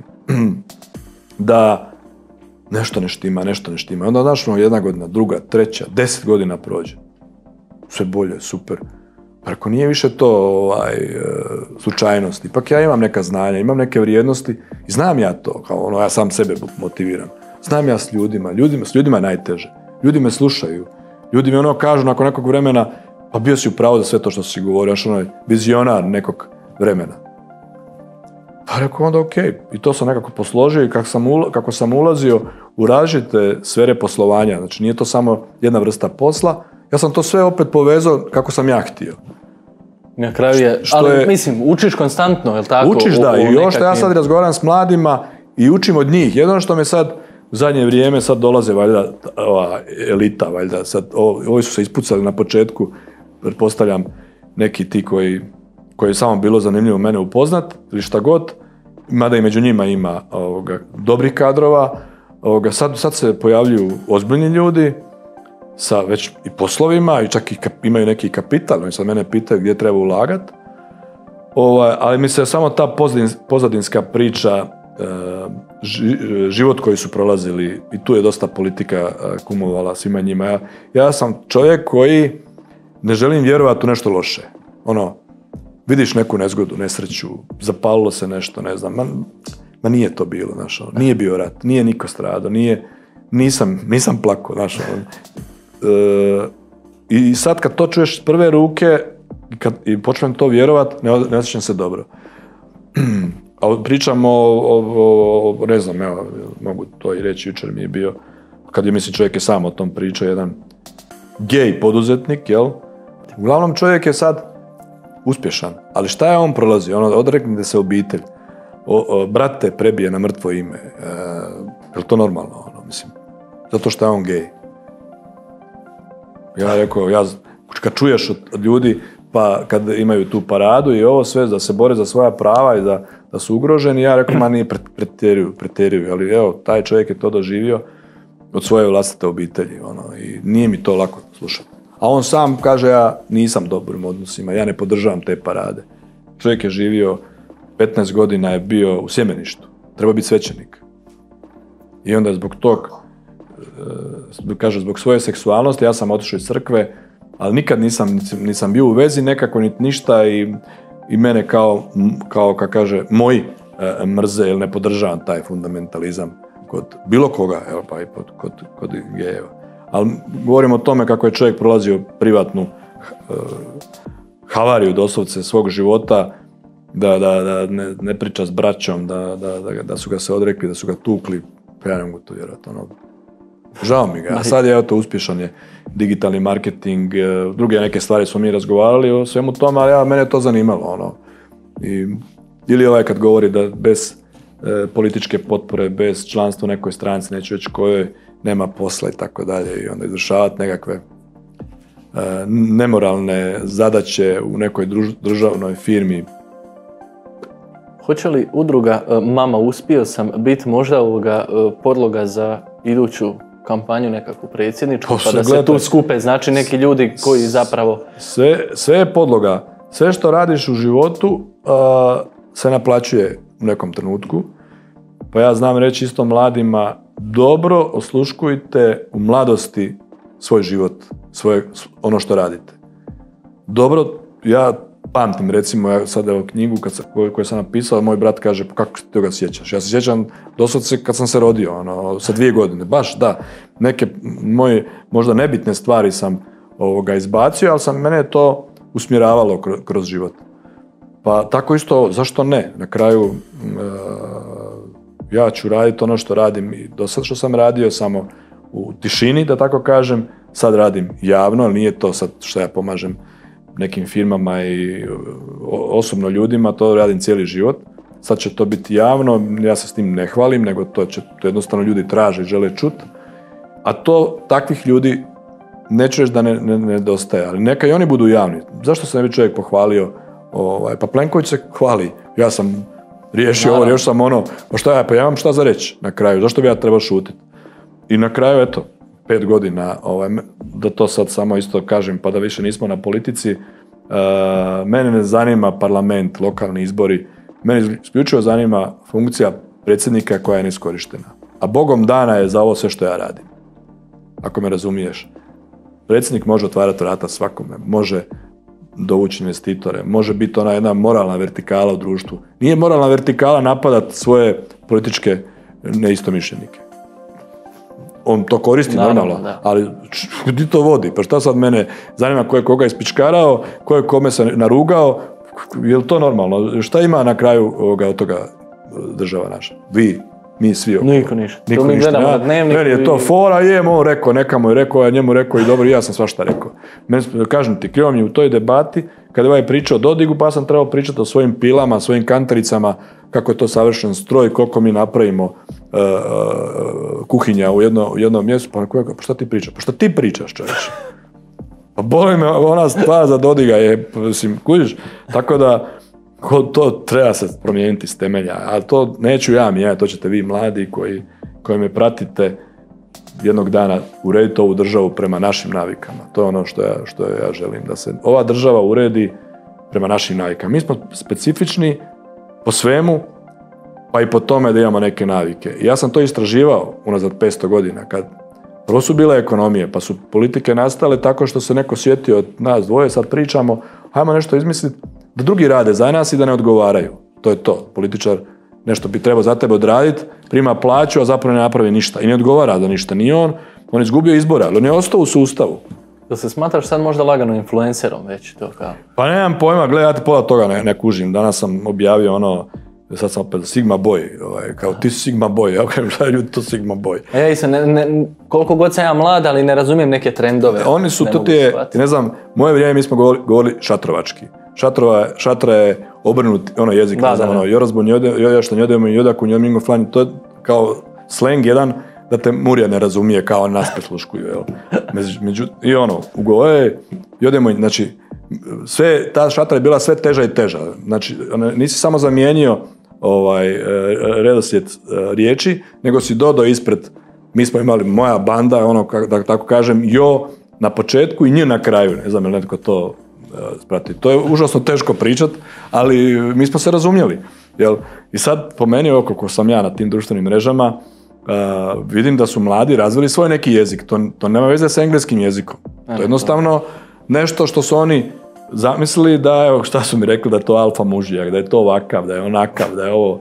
da nešto ne štima. Onda jedna godina, druga, treća, 10 godina prođe. Sve bolje, super. Pa ako nije više to slučajnost, ipak ja imam neka znanja, imam neke vrijednosti i znam ja to, kao ja sam sebe motiviram. Znam ja s ljudima je najteže. Ljudi me slušaju. Ljudi mi kažu nakon nekog vremena, pa bio si u pravu za sve to što si govorio, vizionar nekog vremena. Pa rekao onda okej. I to sam nekako posložio i kako sam ulazio u različite sfere poslovanja, znači nije to samo jedna vrsta posla, ja sam to sve opet povezao kako sam ja htio. Na kraju je, mislim, učiš konstantno, je li tako? Učiš, da, i još što ja sad razgovaram s mladima i učim od njih. Jedino što me sad u zadnje vrijeme sad dolaze, valjda, ova elita, valjda, sad, ovi su se ispucali na početku, pretpostavljam, neki ti koji je samo bilo zanimljivo mene upoznat, ili šta god, mada i među njima ima dobrih kadrova, sad se pojavljuju ozbiljni ljudi, sa već i poslovima i čak imaju neki kapital, oni sad mene pitaju gdje treba ulagati, ali mi se samo ta pozadinska priča, život koji su prolazili i tu je dosta politika kumovala svima njima. Ja sam čovjek koji ne želim vjerovati u nešto loše. Vidiš neku nezgodu, nesreću, zapalilo se nešto, ne znam, ma nije to bilo, nije bio rat, nije niko stradao, nisam plakao, i sad kad to čuješ s prve ruke i počnem to vjerovat, ne osjećam se dobro. A pričamo ne znam, evo, mogu to i reći, jučer mi je bio, kad je, mislim, čovjek je sam o tom pričao, jedan gej poduzetnik, jel? Uglavnom čovjek je sad uspješan, ali šta je on prolazio? Odreknite se obitelj, brat te prebije na mrtvo ime, je li to normalno? Mislim, zato što je on gej. Ja rekao, kad čuješ od ljudi, pa kad imaju tu paradu i ovo sve, da se bore za svoja prava i da su ugroženi, ja rekao, ma nije pretjeruju, ali evo, taj čovjek je to doživio od svoje vlastite obitelji, i nije mi to lako slušati. A on sam kaže, ja nisam dobrim odnosima, ja ne podržavam te parade. Čovjek je živio, 15 godina je bio u sjemeništu, treba biti svećenik. I onda zbog tog, kaže, zbog svoje seksualnosti, ja sam otišao iz crkve, ali nikad nisam bio u vezi nekako, ništa i mene kao kako kaže, moji mrze ili ne podržavam taj fundamentalizam kod bilo koga, evo pa i kod gejeva. Ali govorim o tome kako je čovjek prolazio privatnu havariju doslovce svog života, da ne priča s braćom, da su ga se odrekli, da su ga tukli, pa ja ne mogu to vjerati. Žao mi ga. A sad je to uspješan je digitalni marketing, druge neke stvari smo mi razgovarali o svemu tome, ali mene je to zanimalo. Ili kad govori da političke potpore, bez članstva u nekoj stranci, neću reći kojoj, nema posla i tako dalje, i onda izvršavati nekakve nemoralne zadaće u nekoj državnoj firmi. Hoće li udruga Mama uspio sam biti možda podloga za iduću kampanju nekakvu predsjedničku, pa da se tu skupe, znači neki ljudi koji zapravo... Sve je podloga. Sve što radiš u životu se naplaćuje u nekom trenutku. Pa ja znam reći isto mladima, dobro osluškujte u mladosti svoj život, ono što radite. Dobro, ja pamtim, recimo, ja sad evo knjigu koju sam napisao, moj brat kaže, pa kako se toga sjećaš? Ja se sjećam doslovce kad sam se rodio, sa 2 godine. Baš, da, neke moje možda nebitne stvari sam izbacio, ali mene je to usmjeravalo kroz život. Pa tako isto, zašto ne? Na kraju, ja ću raditi ono što radim i do sad što sam radio, samo u tišini, da tako kažem. Sad radim javno, ali nije to sad što ja pomažem nekim firmama i osobno ljudima, to radim cijeli život. Sad će to biti javno, ja se s tim ne hvalim, nego to jednostavno ljudi traže i žele čuti. A takvih ljudi neću reći da ne nedostaje, ali neka i oni budu javni. Zašto se ne bi čovjek pohvalio? Pa Plenković se hvali, ja sam riješio ovo, riješio sam ono, pa ja imam šta za reći na kraju, zašto bi ja trebao šutiti? I na kraju, eto, 5 godina, da to sad samo isto kažem, pa da više nismo na politici, mene ne zanima parlament, lokalni izbori, mene isključivo zanima funkcija predsjednika koja je neiskorištena. A Bogom dana je za ovo sve što ja radim. Ako me razumiješ. Predsjednik može otvarati vrata svakome, može dovući investitore, može biti ona jedna moralna vertikala u društvu. Nije moralna vertikala napadati svoje političke neistomišljenike. On to koristi normalno, ali gdje to vodi? Pa šta sad mene zanima ko je koga ispičkarao, ko je kome se narugao, je li to normalno? Šta ima na kraju od toga država naša? Vi, mi svi ovdje. Niko ništa. Meni je to fora, on rekao, neka mu je rekao, ja njemu rekao i dobro, ja sam svašta rekao. Kažem ti, krivo mi je u toj debati, kada je pričao o Dodigu, pa sam trebao pričati o svojim pilama, svojim kantaricama, kako je to savršen stroj, koliko mi napravimo kuhinja u jednom mjestu, pa šta ti pričaš? Pa šta ti pričaš, čovječe? Pa boli me, ona stvar za Dodiga je, kužiš, tako da to treba se promijeniti s temelja, ali to neću ja mijenjati, to ćete vi mladi koji me pratite jednog dana urediti ovu državu prema našim navikama. To je ono što ja želim, da se ova država uredi prema našim navikama. Mi smo specifični po svemu, pa i po tome da imamo neke navike. I ja sam to istraživao unazad 500 godina, kad prvo su bile ekonomije, pa su politike nastale tako što se neko sjetio od nas dvoje, sad pričamo, hajmo nešto izmisliti, da drugi rade za nas i da ne odgovaraju. To je to. Političar nešto bi trebao za tebe odraditi, prima plaću, a zapravo ne napravi ništa. I ne odgovara za ništa. Ni on je izgubio izbora, ali on je ostao u sustavu. Da se smatraš sad možda lagano influencerom već to kao? Pa nemam pojma, gledaj, ja ti pola toga ne kužim. Danas sam objavio sad sam opet Sigma Boy, kao ti si Sigma Boy, ja kažem šta je ljudi to Sigma Boy. A ja koliko god sam ja mlad, ali ne razumijem neke trendove. Oni su, ne znam, moje vrijeme mi smo govorili šatrovački. Šatra je obrnut jezik, Jorazbun jodaštan jodemo i jodaku njomingo flanj, to je kao sleng jedan da te Murija ne razumije kao nas presluškuju, jel? I jodemo, znači, ta šatra je bila sve teža i teža, znači, nisi samo zamijenio redoslijed riječi, nego si dodao ispred, mi smo imali moja banda, da tako kažem, jo na početku i nj na kraju, ne znam je li netko to sprati. To je užasno teško pričat, ali mi smo se razumjeli. Jel? I sad po meni, koliko sam ja na tim društvenim mrežama, vidim da su mladi razvili svoj neki jezik. To nema veze sa engleskim jezikom. To je jednostavno nešto što su oni zamislili da, evo šta su mi rekli, da je to alfa mužijak, da je to ovakav, da je onakav, da je ovo...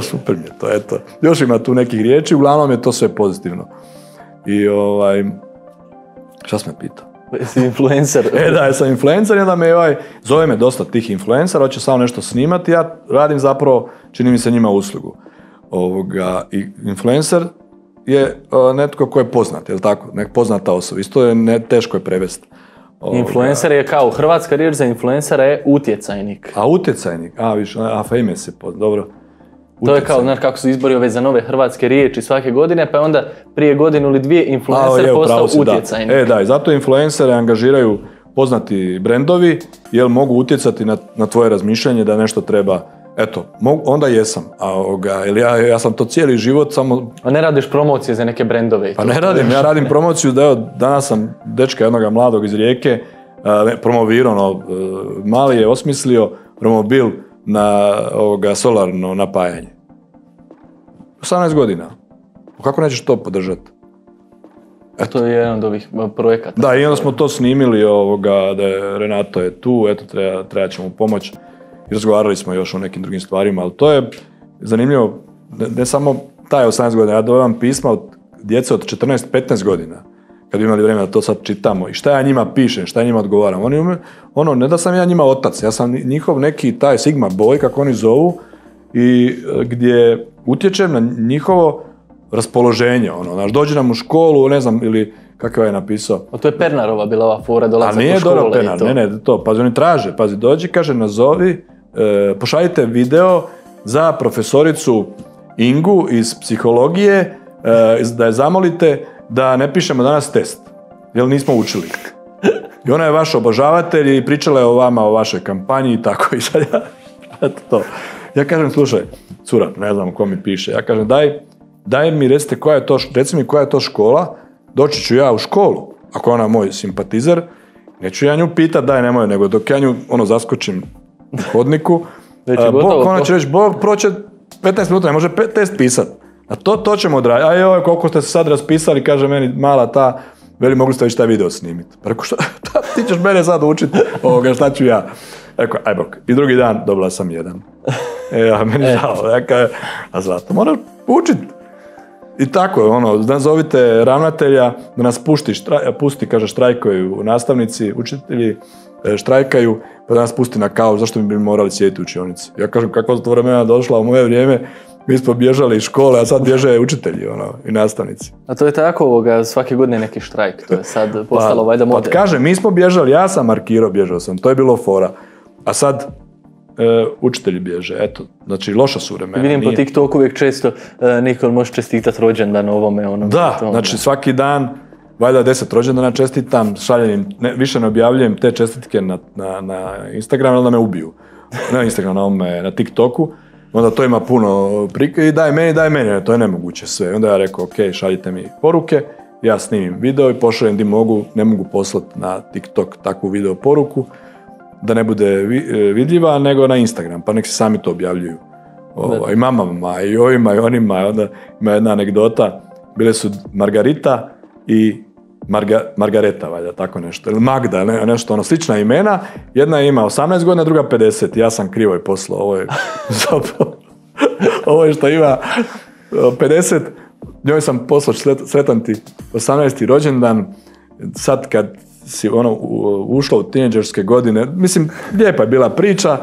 Super mi je to, eto. Još ima tu nekih riječi, uglavnom je to sve pozitivno. I šta sam me pitao? Jesi influencer? Da, sam influencer i onda me zove me dosta tih influencera, hoće samo nešto snimati, ja radim zapravo, čini mi se njima uslugu. I influencer je netko ko je poznat, je li tako? Poznata osoba, isto je teško je prevesti. Influencer je kao, hrvatska riječ za influencera je utjecajnik. A utjecajnik, famous je, dobro. To je kao, znaš, kako su izbori ove za nove hrvatske riječi svake godine, pa je onda prije godinu ili dvije influencer postao utjecajnik. Da, i zato influencere angažiraju poznati brendovi, jer mogu utjecati na tvoje razmišljanje da nešto treba. Eto, onda jesam. Ja sam to cijeli život samo... A ne radiš promocije za neke brendove? Pa ne radim, ja radim promociju da evo, danas sam dečka jednoga mladog iz Rijeke promovirao, mali je osmislio romobil na solarno napajanje. 18 godina. Kako nećeš to podržati? Eto. To je jedan od ovih projekata. Da, i onda smo to snimili, da je Renato je tu, eto, treba će mu pomoć. I razgovarali smo još o nekim drugim stvarima, ali to je zanimljivo, ne samo taj 18 godina, ja dobivam pisma od djece od 14-15 godina, kad bi imali vrijeme da to sad čitamo, i šta ja njima pišem, šta ja njima odgovaram. Ne da sam ja njima otac, ja sam njihov neki taj Sigma boy, kako oni zovu, i gdje utječem na njihovo raspoloženje, dođe nam u školu, ne znam, ili kakav je napisao. A to je Pernarova bila ova fora, dolazak u škole. A nije Pernar, to. Pazi, oni traže, dođi, kaže, nazovi, pošaljite video za profesoricu Ingu iz psihologije, da je zamolite da ne pišemo danas test, jer nismo učili. I ona je vaš obožavatelj i pričala je o vama, o vašoj kampanji i tako. I sad eto to. Ja kažem, slušaj, cura, ne znam ko mi piše, ja kažem, daj mi recite reci mi koja je to škola, doći ću ja u školu, ako je ona moj simpatizer, neću ja nju pitat, daj nemoj, nego dok ja nju zaskočim u hodniku, ona će reći, proće 15 minuta, ne može test pisat. A to ćemo odraditi. A joj, koliko ste se sad raspisali, kaže meni mala ta, veli, mogli ste već taj video snimiti. Pa rekao, šta ti ćeš mene sad učiti šta ću ja? Rekao, aj bok. I drugi dan dobila sam 1. Meni žao. A zato moraš učiti. I tako je, nazovite ravnatelja da nas pusti, kaže, štrajkaju nastavnici, učitelji štrajkaju, pa da nas pusti na kavu, zašto bi morali sjediti u učionici? Ja kažem, kako su to vremena došla u moje vrijeme, mi smo bježali iz škole, a sad bježe učitelji i nastavnici. A to je tako, svake godine neki štrajk, to je sad postalo valjda moderno. Pa kaže, mi smo bježali, ja sam markirao, bježao sam, to je bilo fora. A sad učitelji bježe, eto, znači loša su vremena. Vidim po TikToku uvijek često Nikol može čestitati rođendan ovome, onom. Da, znači svaki dan, valjda 10 rođendana čestitam, šaljem, više ne objavljujem te čestitke na Instagramu, onda me ubiju. Na Instagramu, na TikToku. Onda to ima puno i daj meni, to je nemoguće sve. Onda ja rekao, ok, šaljite mi poruke, ja snimim video i pošaljem di mogu, ne mogu poslati na TikTok takvu video poruku, da ne bude vidljiva, nego na Instagram, pa nek se sami to objavljuju. I mamama, i ovima, i onima. Onda ima jedna anegdota, bile su Margarita i Margareta, valjda, tako nešto. Ili Magda, nešto, slična imena. Jedna ima 18 godina, druga 50. Ja sam krivo je poslao. Ovo je što ima 50. Njoj sam poslao sretan ti 18. rođendan. Sad kad si ušla u tineđerske godine, mislim, lijepa je bila priča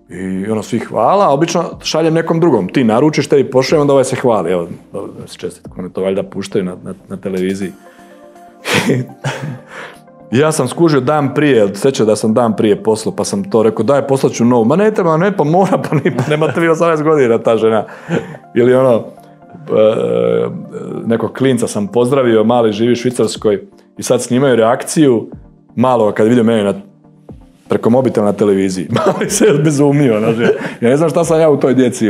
i svi hvala, obično šaljem nekom drugom. Ti naručiš, tebi pošaljem, onda ovaj se hvali. Evo, da se čestitko, oni to valjda puštaju na televiziji. Ja sam skužio dan prije, sjeća da sam dan prije poslao, pa sam to rekao, daj, poslaću novu. Ma ne treba, pa mora, pa nemate vi 18 godina, ta žena. Ili nekog klinca sam pozdravio, mali živi u Švicarskoj i sad snimaju reakciju malo kad vidio mene preko mobitela na televiziji. Mali se bezumio. Ja ne znam šta sam ja u toj djeci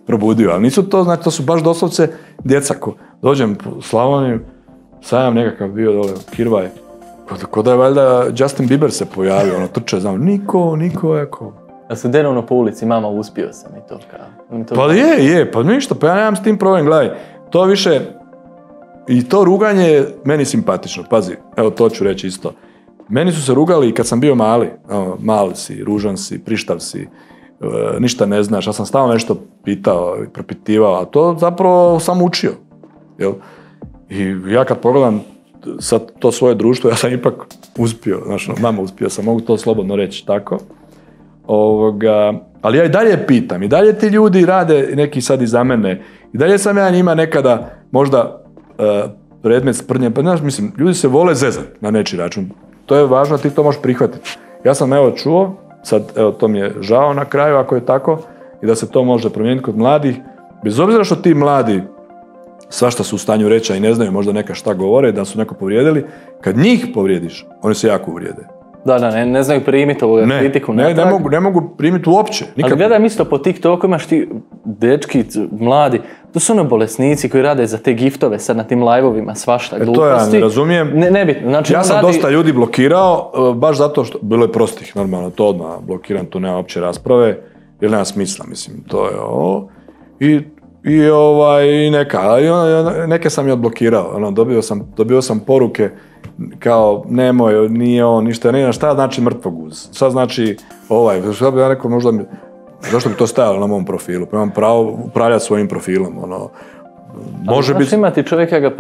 probudio, ali nisu to, znači to su baš doslovce djeca. Dođem u Slavoniju, sajam nekakav bio dole, Kirvaj, ko da je valjda Justin Bieber se pojavio, trče, znam, niko, jako. Ja sam denovno po ulici, mama, uspio sam i to kao. Pa pa ništa, pa ja nemam s tim problem, gledaj, to više, i to ruganje je meni simpatično, pazi, evo to ću reći isto. Meni su se rugali kad sam bio mali, mali si, ružan si, prištav si, ništa ne znaš, ja sam stalno nešto pitao i propitivao, a to zapravo sam učio, jel? I ja kad pogledam sad to svoje društvo, ja sam ipak uspio, mama uspio sam, mogu to slobodno reći tako. Ali ja i dalje pitam, i dalje ti ljudi rade neki sad iza mene, i dalje sam ja njima nekada možda predmet sprnje, pa znaš, mislim, ljudi se vole zezati na nečiji račun. To je važno, ti to možeš prihvatiti. Ja sam čuo, sad to mi je žao na kraju ako je tako, i da se to može promijeniti kod mladih, bez obzira što ti mladi svašta su u stanju reći, a i ne znaju možda neka šta govore, da su neko povrijedili, kad njih povrijediš, oni se jako uvrijede. Da, ne znaju primiti ovu kritiku. Ne mogu primiti uopće. Ali gledam isto po TikToku, imaš ti dečki, mladi, to su ono bolesnici koji rade za te giftove sad na tim live-ovima, svašta, gluposti. To ja ne razumijem. Nebitno. Znači, ja sam dosta ljudi blokirao, baš zato što, bilo je prostih, normalno, to odmah blokiram, tu nema opće rasprave, jer nema smisla, mislim, to je ovo. I neke sam i odblokirao, dobio sam poruke kao nemoj, nije on, ništa, ne znam šta znači mrtvog uz, šta znači šta bi ja rekao, možda zašto bi to stajalo na mom profilu, pa imam pravo upravljati svojim profilom, može biti... imati čovjek, ja ga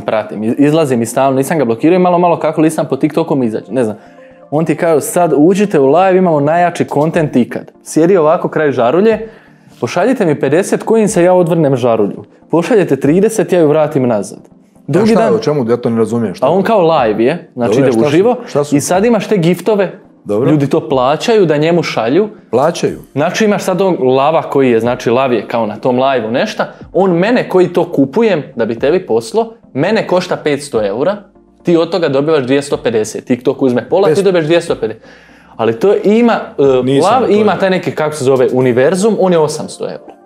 pratim, izlazim i stalno, nisam ga blokirao i malo kako listam po TikTokom izađe, ne znam. On ti kaže, sad uđite u live, imamo najjači kontent ikad. Sjedi ovako kraj žarulje, pošaljite mi 50 coinsa, ja odvrnem žarulju. Pošaljete 30, ja ju vratim nazad. Drugi dan, o čemu? Ja to ne razumijem. A on kao live je, znači ide uživo i sad imaš te giftove, ljudi to plaćaju da njemu šalju. Plaćaju? Znači imaš sad lava koji je, znači lav je kao na tom live-u nešta, on mene koji to kupujem da bi tebi poslo, mene košta 500 eura, ti od toga dobivaš 250, TikTok uzme pola, ti dobivaš 250. Ali to ima, lav ima taj neki, kako se zove, univerzum, on je 800 eura.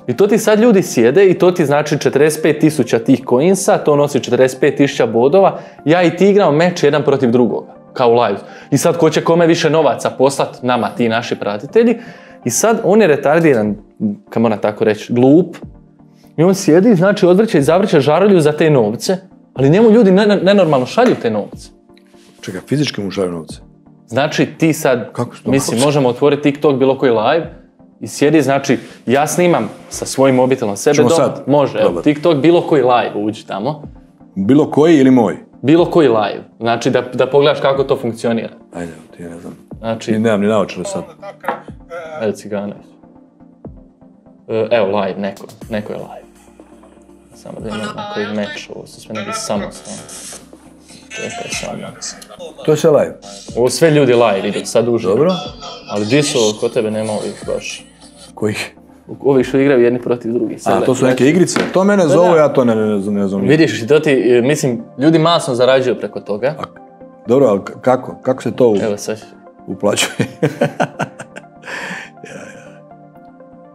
I to ti sad ljudi sjede i to ti znači 45.000 tih coinsa, to nosi 45.000 bodova, ja i ti igramo meč jedan protiv drugoga, kao live. I sad ko će kome više novaca poslat, nama, ti naši pratitelji, i sad on je retardiran, kad moram tako reći, glup, i on sjedi, znači odvrće i zavrće žarulju za te novce, ali njemu ljudi nenormalno šalju te novce. Čekaj, fizički mu šalju novce? Znači ti sad, mislim, možemo otvoriti TikTok, bilo koji live, i sjedi, znači, ja snimam sa svojim mobitelom sebe doma. Sad? Može, evo, TikTok, bilo koji live uđi tamo. Bilo koji ili moj? Bilo koji live, znači da pogledaš kako to funkcionira. Ajde, ti ne znam. Znači... I nemam ni naočare sad. Evo Ciganović. Evo live, neko je live. Samo da imam na koji meč, ovo su sve neki samostalni. Čekaj samo. To je sve live? Ovo sve ljudi live idu, sad uživo. Dobro. Ali gdje su, kod tebe nema ovih baš. Kojih? Ovi što igraju jedni protiv drugih. A, to su neke igrice? To mene zove, ja to ne znam. Vidiš, to ti, mislim, ljudi masno zarađuju preko toga. Dobro, ali kako? Kako se to uplaćuje?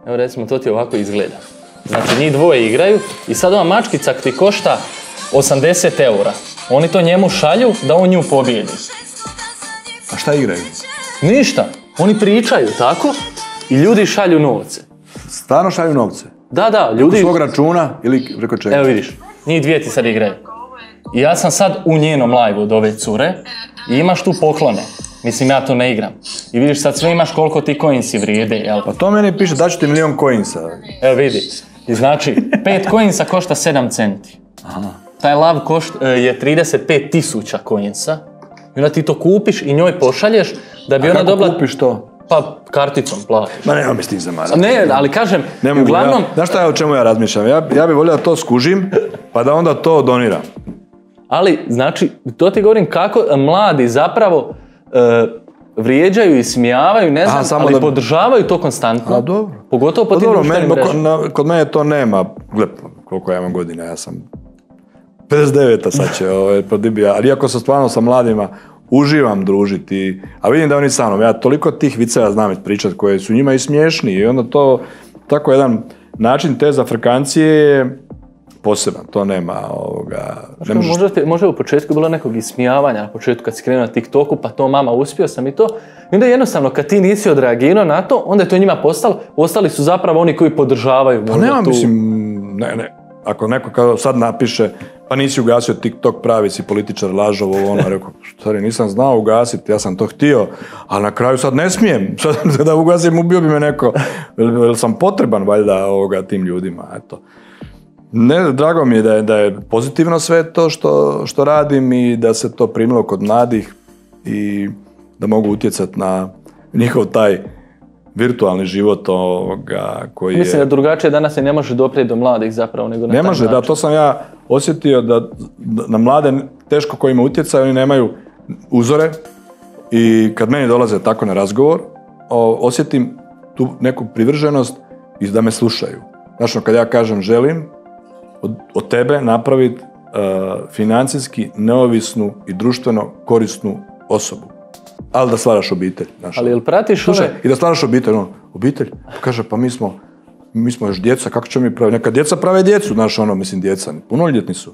Evo recimo, to ti ovako izgleda. Znači, njih dvoje igraju i sad ova mačkica ti košta 80 eura. Oni to njemu šalju da on nju pobjedi. A šta igraju? Ništa. Oni pričaju tako i ljudi šalju novce. Stvarno šalju novce? Da, ljudi... Preko svog računa ili preko čega? Evo vidiš, njih dvije ti sad igraju. I ja sam sad u njenom live od ove cure i imaš tu poklone. Mislim, ja to ne igram. I vidiš, sad sve imaš koliko ti coinsi vrijede, jel? Pa to meni piše, daću ti 1.000.000 coinsa. Evo vidi. I znači, 5 coinsa košta 7 centi. Aha. Taj lav je 35.000 coinsa. I onda ti to kupiš i njoj pošalješ da bi ona dobila... A kako kupiš to? Pa karticom platiš. Ma nema mi s tim zamarati. Ne, ali kažem, uglavnom... Znaš šta je o čemu ja razmišljam? Ja bih volio da to skužim, pa da onda to doniram. Ali, znači, to ti govorim kako mladi zapravo vrijeđaju i smijavaju, ne znam, ali podržavaju to konstantno. A dobro. Pogotovo po tim društvenim mrežama. Kod mene to nema, gled, koliko ja imam godina, ja sam 59-a sad će, ali iako sam stvarno sa mladima, uživam družiti, a vidim da oni sa mnom, ja toliko tih viceva znam ispričati koje su njima i smiješni i onda to, tako jedan način te zafrkancije je poseban, to nema Možda je u početku bilo nekog ismijavanja, na početku kad si krenuo na TikToku, pa to mama, uspio sam i to, i onda jednostavno kad ti nisi odreagirao na to, onda je to njima postalo, ostali su zapravo oni koji podržavaju. Pa nema, mislim, ne. Ako neko sad napiše, pa nisi ugasio TikTok, pravi si političar, lažov, rekao, stari, nisam znao ugasiti, ja sam to htio, ali na kraju sad ne smijem, sad da ugasim, ubio bi me neko, jer sam potreban valjda tim ljudima, eto. Ne, drago mi je da je pozitivno sve to što radim i da se to primilo kod mladih i da mogu utjecati na njihov taj virtualni život koji je... Mislim da drugačije danas se ne može doprijeti do mladih zapravo nego na taj način. Ne može, da, to sam ja osjetio da na mlade teško koji ima utjecaj, oni nemaju uzore i kad meni dolaze tako na razgovor, osjetim tu neku privrženost i da me slušaju. Znači, kad ja kažem želim od tebe napraviti financijski neovisnu i društveno korisnu osobu. Ali da stvaraš obitelj. Znaš, ali jel pratiš slušaj, i da stvaraš obitelj. Obitelj? Kaže, pa mi smo još djeca, kako ćemo mi praviti? Neka djeca prave djecu, znaš, mislim, djeca, punoljetni su.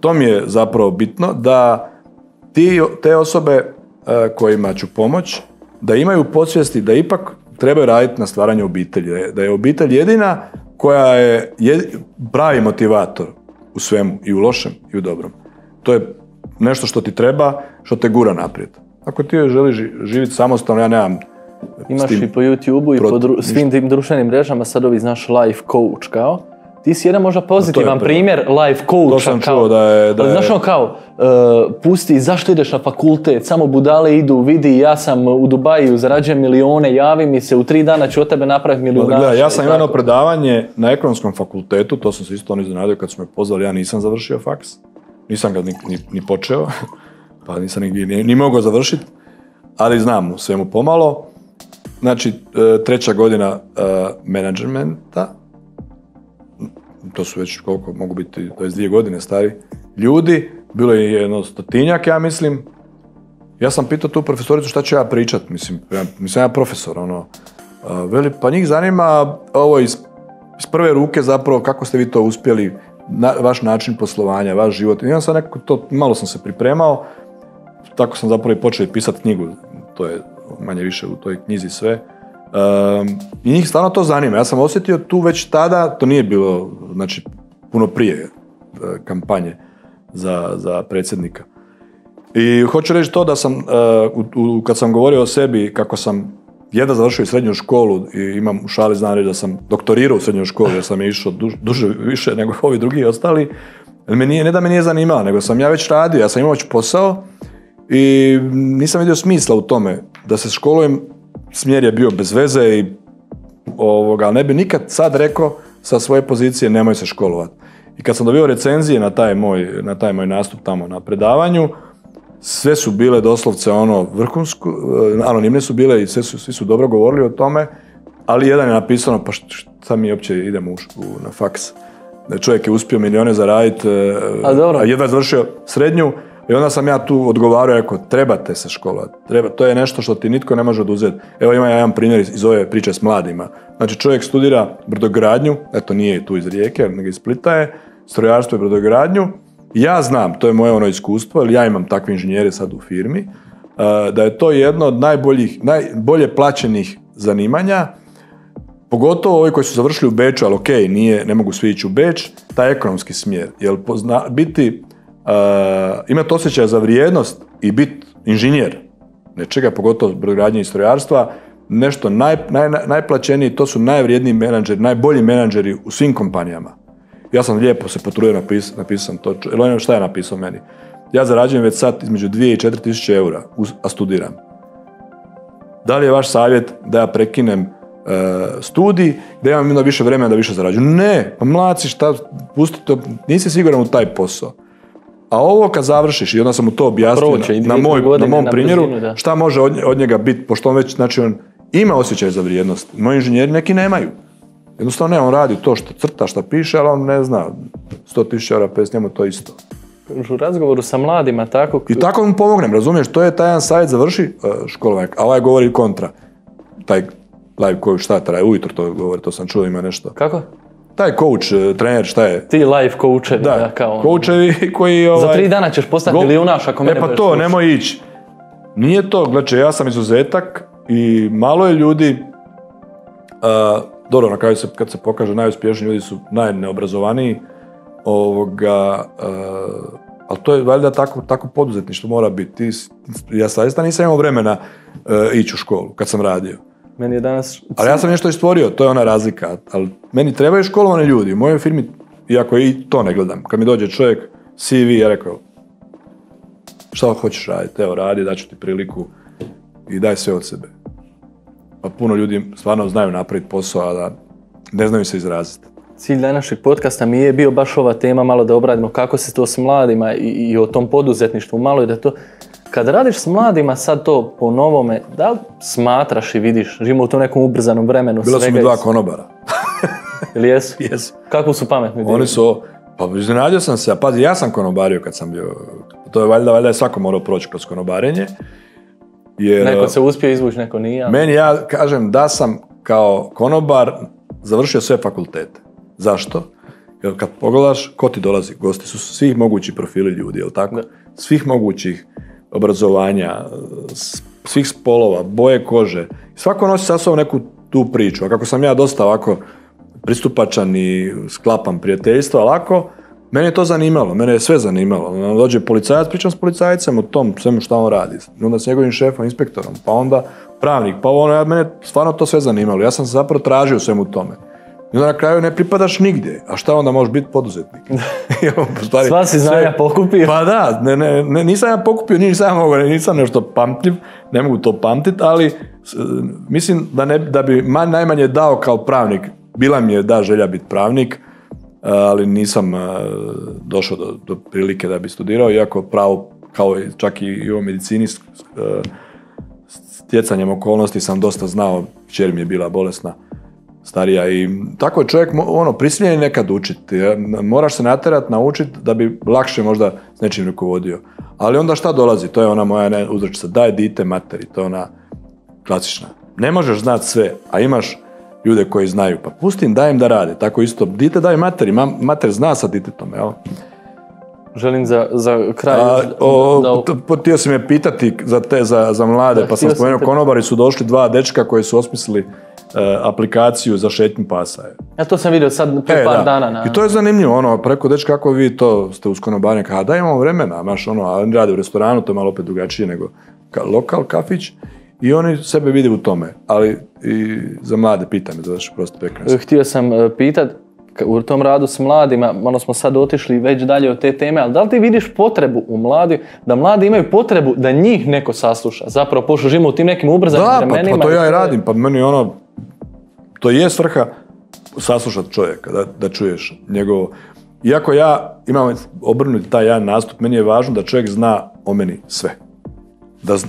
To mi je zapravo bitno, da te osobe kojima ću pomoć, da imaju podsvijesti da ipak trebaju raditi na stvaranju obitelji. Da je obitelj jedina koja je pravi motivator u svemu, i u lošem i u dobrom. To je nešto što ti treba, što te gura naprijed. Ako ti želiš živjeti samostalno, ja nemam... Imaš i po YouTube-u i po svim tim društvenim mrežama sad ovi, znaš, life coach kao. Ti si jedan možda pozitivan primjer life coacha. To sam čuo da je... Znaš ono kao, pusti, zašto ideš na fakultet, samo budale idu, vidi, ja sam u Dubaju, zarađujem milione, javi mi se, u 3 dana ću od tebe napraviti milijunaša. Ja sam imao predavanje na ekonomskom fakultetu, to sam se isto iznenadio kad su me pozvali, ja nisam završio faks, nisam ga ni počeo, pa nisam ni mogao završiti, ali znam u svemu pomalo. Znači, 3. godina menadžmenta, to su već koliko mogu biti, to je 2 godine stari ljudi, bilo je jedno 100-tinjak, ja mislim. Ja sam pitao tu profesoricu šta ću ja pričat, mislim ja profesor, veli, pa njih zanima ovo iz prve ruke zapravo, kako ste vi to uspjeli, vaš način poslovanja, vaš život. I ja sam malo sam se pripremao, tako sam zapravo i počeo pisati knjigu, to je manje više u toj knjizi sve. I njih stvarno to zanima. Ja sam osjetio tu već tada, to nije bilo, znači, puno prije kampanje za predsjednika. I hoću reći to da sam, kad sam govorio o sebi, kako sam jedva završio i srednju školu i imam u šali znam reći da sam doktorirao u srednjoj školi jer sam je išao duže više nego ovi drugi ostali. Ne da me nije zanimala, nego sam ja već radio, ja sam imao već posao i nisam vidio smisla u tome da se školujem. Smjer je bio bez veze i ne bi nikad sad rekao sa svoje pozicije nemoj se školovati. I kad sam dobio recenzije na taj moj nastup tamo na predavanju, sve su bile doslovce vrhunsko, anonimne su bile i svi su dobro govorili o tome, ali jedan je napisano, pa šta mi uopće idemo na faks. Čovjek je uspio milijone zaraditi, a jedva je završio srednju. I onda sam ja tu odgovarao, rekao, trebate se školovati. To je nešto što ti nitko ne može oduzeti. Evo ima jedan primjer iz ove priče s mladima. Znači čovjek studira brodogradnju, eto nije tu iz Rijeke, nego iz Splita je, strojarstvo i brodogradnju. Ja znam, to je moje iskustvo, jer ja imam takve inženjere sad u firmi, da je to jedno od najbolje plaćenih zanimanja, pogotovo ovi koji su završili u Beču, ali okej, ne mogu svi ići u Beč, taj ekonomski smjer. Jer imati osjećaj za vrijednost i biti inženjer nečega, pogotovo brodogradnje i strojarstva, nešto najplaćeniji, to su najvrijedniji menadžeri, najbolji menadžeri u svim kompanijama. Ja sam lijepo se potrudio napisam to. Šta je napisao meni? Ja zarađujem već sad između 2 i 4 tisuće eura, a studiram. Da li je vaš savjet da ja prekinem studij, da imam onda više vremena da više zarađujem? Ne, pa mladci, šta, pusti to, nisi siguran u taj posao. A ovo kad završiš, i onda sam mu to objasnio na mom primjeru, šta može od njega biti, pošto on već, znači on ima osjećaj za vrijednost. Moji inženjeri neki nemaju. Jednostavno ne, on radi to što crta, što piše, ali on ne zna, 100.000 eura, s njemu to isto. U razgovoru sa mladima, tako... I tako mu pomognem, razumiješ, to je taj jedan savjet, završi školovanje, a ovaj govori kontra. Taj live coach, šta traje, ujutro to govori, to sam čuo, ima nešto. Kako? Taj coach, trener, šta je? Ti life coachevi, da, kao coachevi koji... Za 3 dana ćeš postati milijunaš ako mene... pa to, nemoj ići. Nije to, gledaj, ja sam izuzetak i malo je ljudi, dobro, na kraju kad se pokaže, najuspješniji ljudi su najneobrazovaniji, ali to je valjda tako poduzetništvo mora biti. Ja zaista nisam imao vremena ići u školu kad sam radio. Meni je danas... Ali ja sam nešto istvorio, to je ona razlika. Ali meni trebaju školovane ljudi. U mojoj firmi, iako i to ne gledam, kad mi dođe čovjek, CV, ja rekao, šta hoćeš raditi? Evo, radi, daću ti priliku i daj sve od sebe. Pa puno ljudi stvarno znaju napraviti posao, a da ne znaju se izraziti. Cilj današnjeg podcasta mi je bio baš ova tema, malo da obradimo kako se to s mladima i o tom poduzetništvu, malo i da to... Kad radiš s mladima sad to po novome, da li smatraš i vidiš, živimo u tom nekom ubrzanom vremenu? Bila su mi 2 konobara. Ili jesu? Jesu. Kako su pametni? Oni su, pa iznenadio sam se, pazi, ja sam konobario kad sam bio, to je valjda je svako morao proći kroz konobarenje. Jer, neko se uspio izvući, neko nije. Meni, ja kažem da sam kao konobar završio sve fakultete. Zašto? Jer kad pogledaš, ko ti dolazi? Gosti su svih mogućih profili ljudi, jel tako? Da. Svih mogućih obrazovanja, svih spolova, boje kože. Svako nosi sa sobom neku tu priču. A kako sam ja dosta ovako pristupačan i sklapam prijateljstva, lako, mene je to zanimalo, mene je sve zanimalo. Dođe policajac, pričam s policajcem o tom svemu šta on radi. Onda s njegovim šefom, inspektorom, pa onda pravnik, pa ono, mene stvarno to sve zanimalo. Ja sam se zapravo tražio svemu tome. I onda na kraju ne pripadaš nigdje. A šta onda možeš biti poduzetnik? Sva si znanja pokupio. Pa da, nisam ja pokupio, nisam nešto pamtljiv, ne mogu to pamtiti, ali mislim da bi najmanje dao kao pravnik. Bila mi je želja biti pravnik, ali nisam došao do prilike da bi studirao, iako pravo, kao čak i u medicini, stjecanjem okolnosti sam dosta znao, kćer mi je bila bolesna, starija, i tako je čovjek prisiljen nekad učiti. Moraš se natjerati, naučiti da bi lakše možda s nečim rukovodio. Ali onda šta dolazi? To je ona moja uzrečica, daj dite materi, to je ona klasična. Ne možeš znati sve, a imaš ljude koji znaju, pa pusti im, daj im da rade. Tako isto, dite daj materi, mater zna sa ditetom, jel? Želim za kraj... Htio si me pitati za mlade, pa sam spomenuo, konobari su došli 2 dečka koji su osmislili aplikaciju za šetnju pasa. Ja to sam vidio sad pre par dana. I to je zanimljivo, preko dečka, kako vi to ste uz konobarnje, da imamo vremena, a oni rade u restoranu, to je malo opet drugačije nego lokal, kafić, i oni sebe vide u tome, ali i za mlade pitam, da ću prosto prekrenati. Htio sam pitat, u tom radu s mladima, malo smo sad otišli već dalje od te teme, ali da li ti vidiš potrebu u mladi, da mladi imaju potrebu da njih neko sasluša? Zapravo, pošto živimo u tim nekim ubrzanim vremenima. Da, pa to ja i radim, pa meni to je svrha saslušati čovjeka, da čuješ njegovo. Iako ja imam obrnuti taj jedan nastup, meni je važno da čovjek zna o meni sve.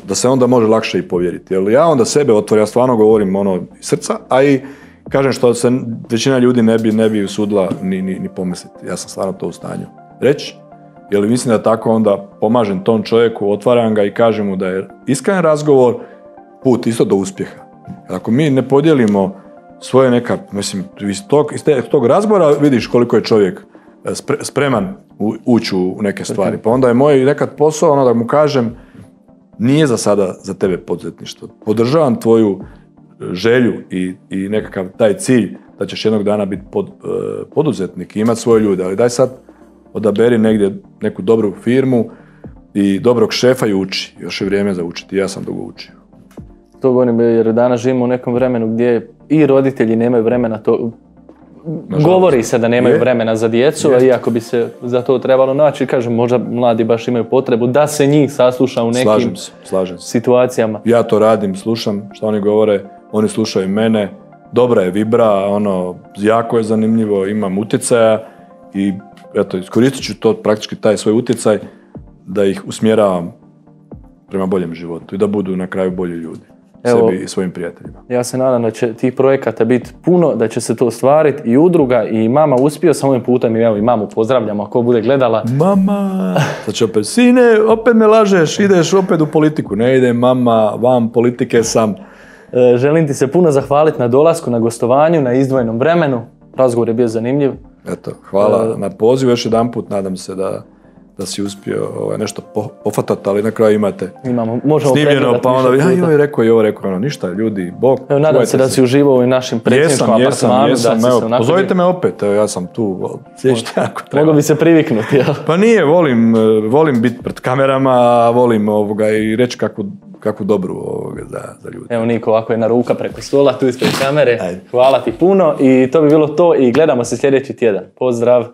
Da se onda može lakše i povjeriti. Jer ja onda sebe otvorim, ja stvarno govorim iz srca, a i kažem što se većina ljudi ne bi usudila ni pomisliti. Ja sam stvarno to u stanju reći. Jer mislim da tako onda pomažem tom čovjeku, otvaram ga i kažem mu da je iskren razgovor put isto do uspjeha. Ako mi ne podijelimo svoje neka, mislim, iz tog razgovora vidiš koliko je čovjek spreman ući u neke stvari. Pa onda je moj nekad posao da mu kažem, nije za sada za tebe poduzetništvo. Podržavam tvoju želju i nekakav taj cilj da ćeš jednog dana biti poduzetnik i imati svoje ljude, ali daj sad odaberi negdje neku dobru firmu i dobrog šefa i uči. Još je vrijeme za učiti, ja sam dugo učio. To govorim jer danas živimo u nekom vremenu gdje i roditelji nemaju vremena, govori se da nemaju vremena za djecu, a iako bi se za to trebalo naći, kažem, možda mladi baš imaju potrebu da se njih sasluša u nekim situacijama. Ja to radim, slušam što oni govore, oni slušaju mene, dobra je vibra, jako je zanimljivo, imam utjecaja i eto, iskoristit ću to praktički taj svoj utjecaj da ih usmjeravam prema boljem životu i da budu na kraju bolji ljudi. Sebi i svojim prijateljima. Ja se nadam da će tih projekata biti puno, da će se to ostvariti i udruga i mama uspio sam ovim putem i mamu pozdravljamo ako bude gledala. Mama! Sad će opet, sine, opet me lažeš, ideš opet u politiku. Ne ide mama, vam politike sam. Želim ti se puno zahvaliti na dolasku, na gostovanju, na izdvojenom vremenu. Razgovor je bio zanimljiv. Eto, hvala na pozivu još jedanput, nadam se da si uspio nešto pofatati, ali na kraju imate snimljeno, pa onda joj rekao, ništa, ljudi, Bog. Evo, nadam se da si uživao i našim predsjedničkom apartmanu. Jesam, pozovite me opet, ja sam tu, Mogu bi se priviknuti, jel? Pa nije, volim biti pred kamerama, volim i reći kakvu dobru za ljudi. Evo Niko, ovako jedna ruka preko stola, tu ispred kamere. Hvala ti puno i to bi bilo to i gledamo se sljedeći tjedan. Pozdrav!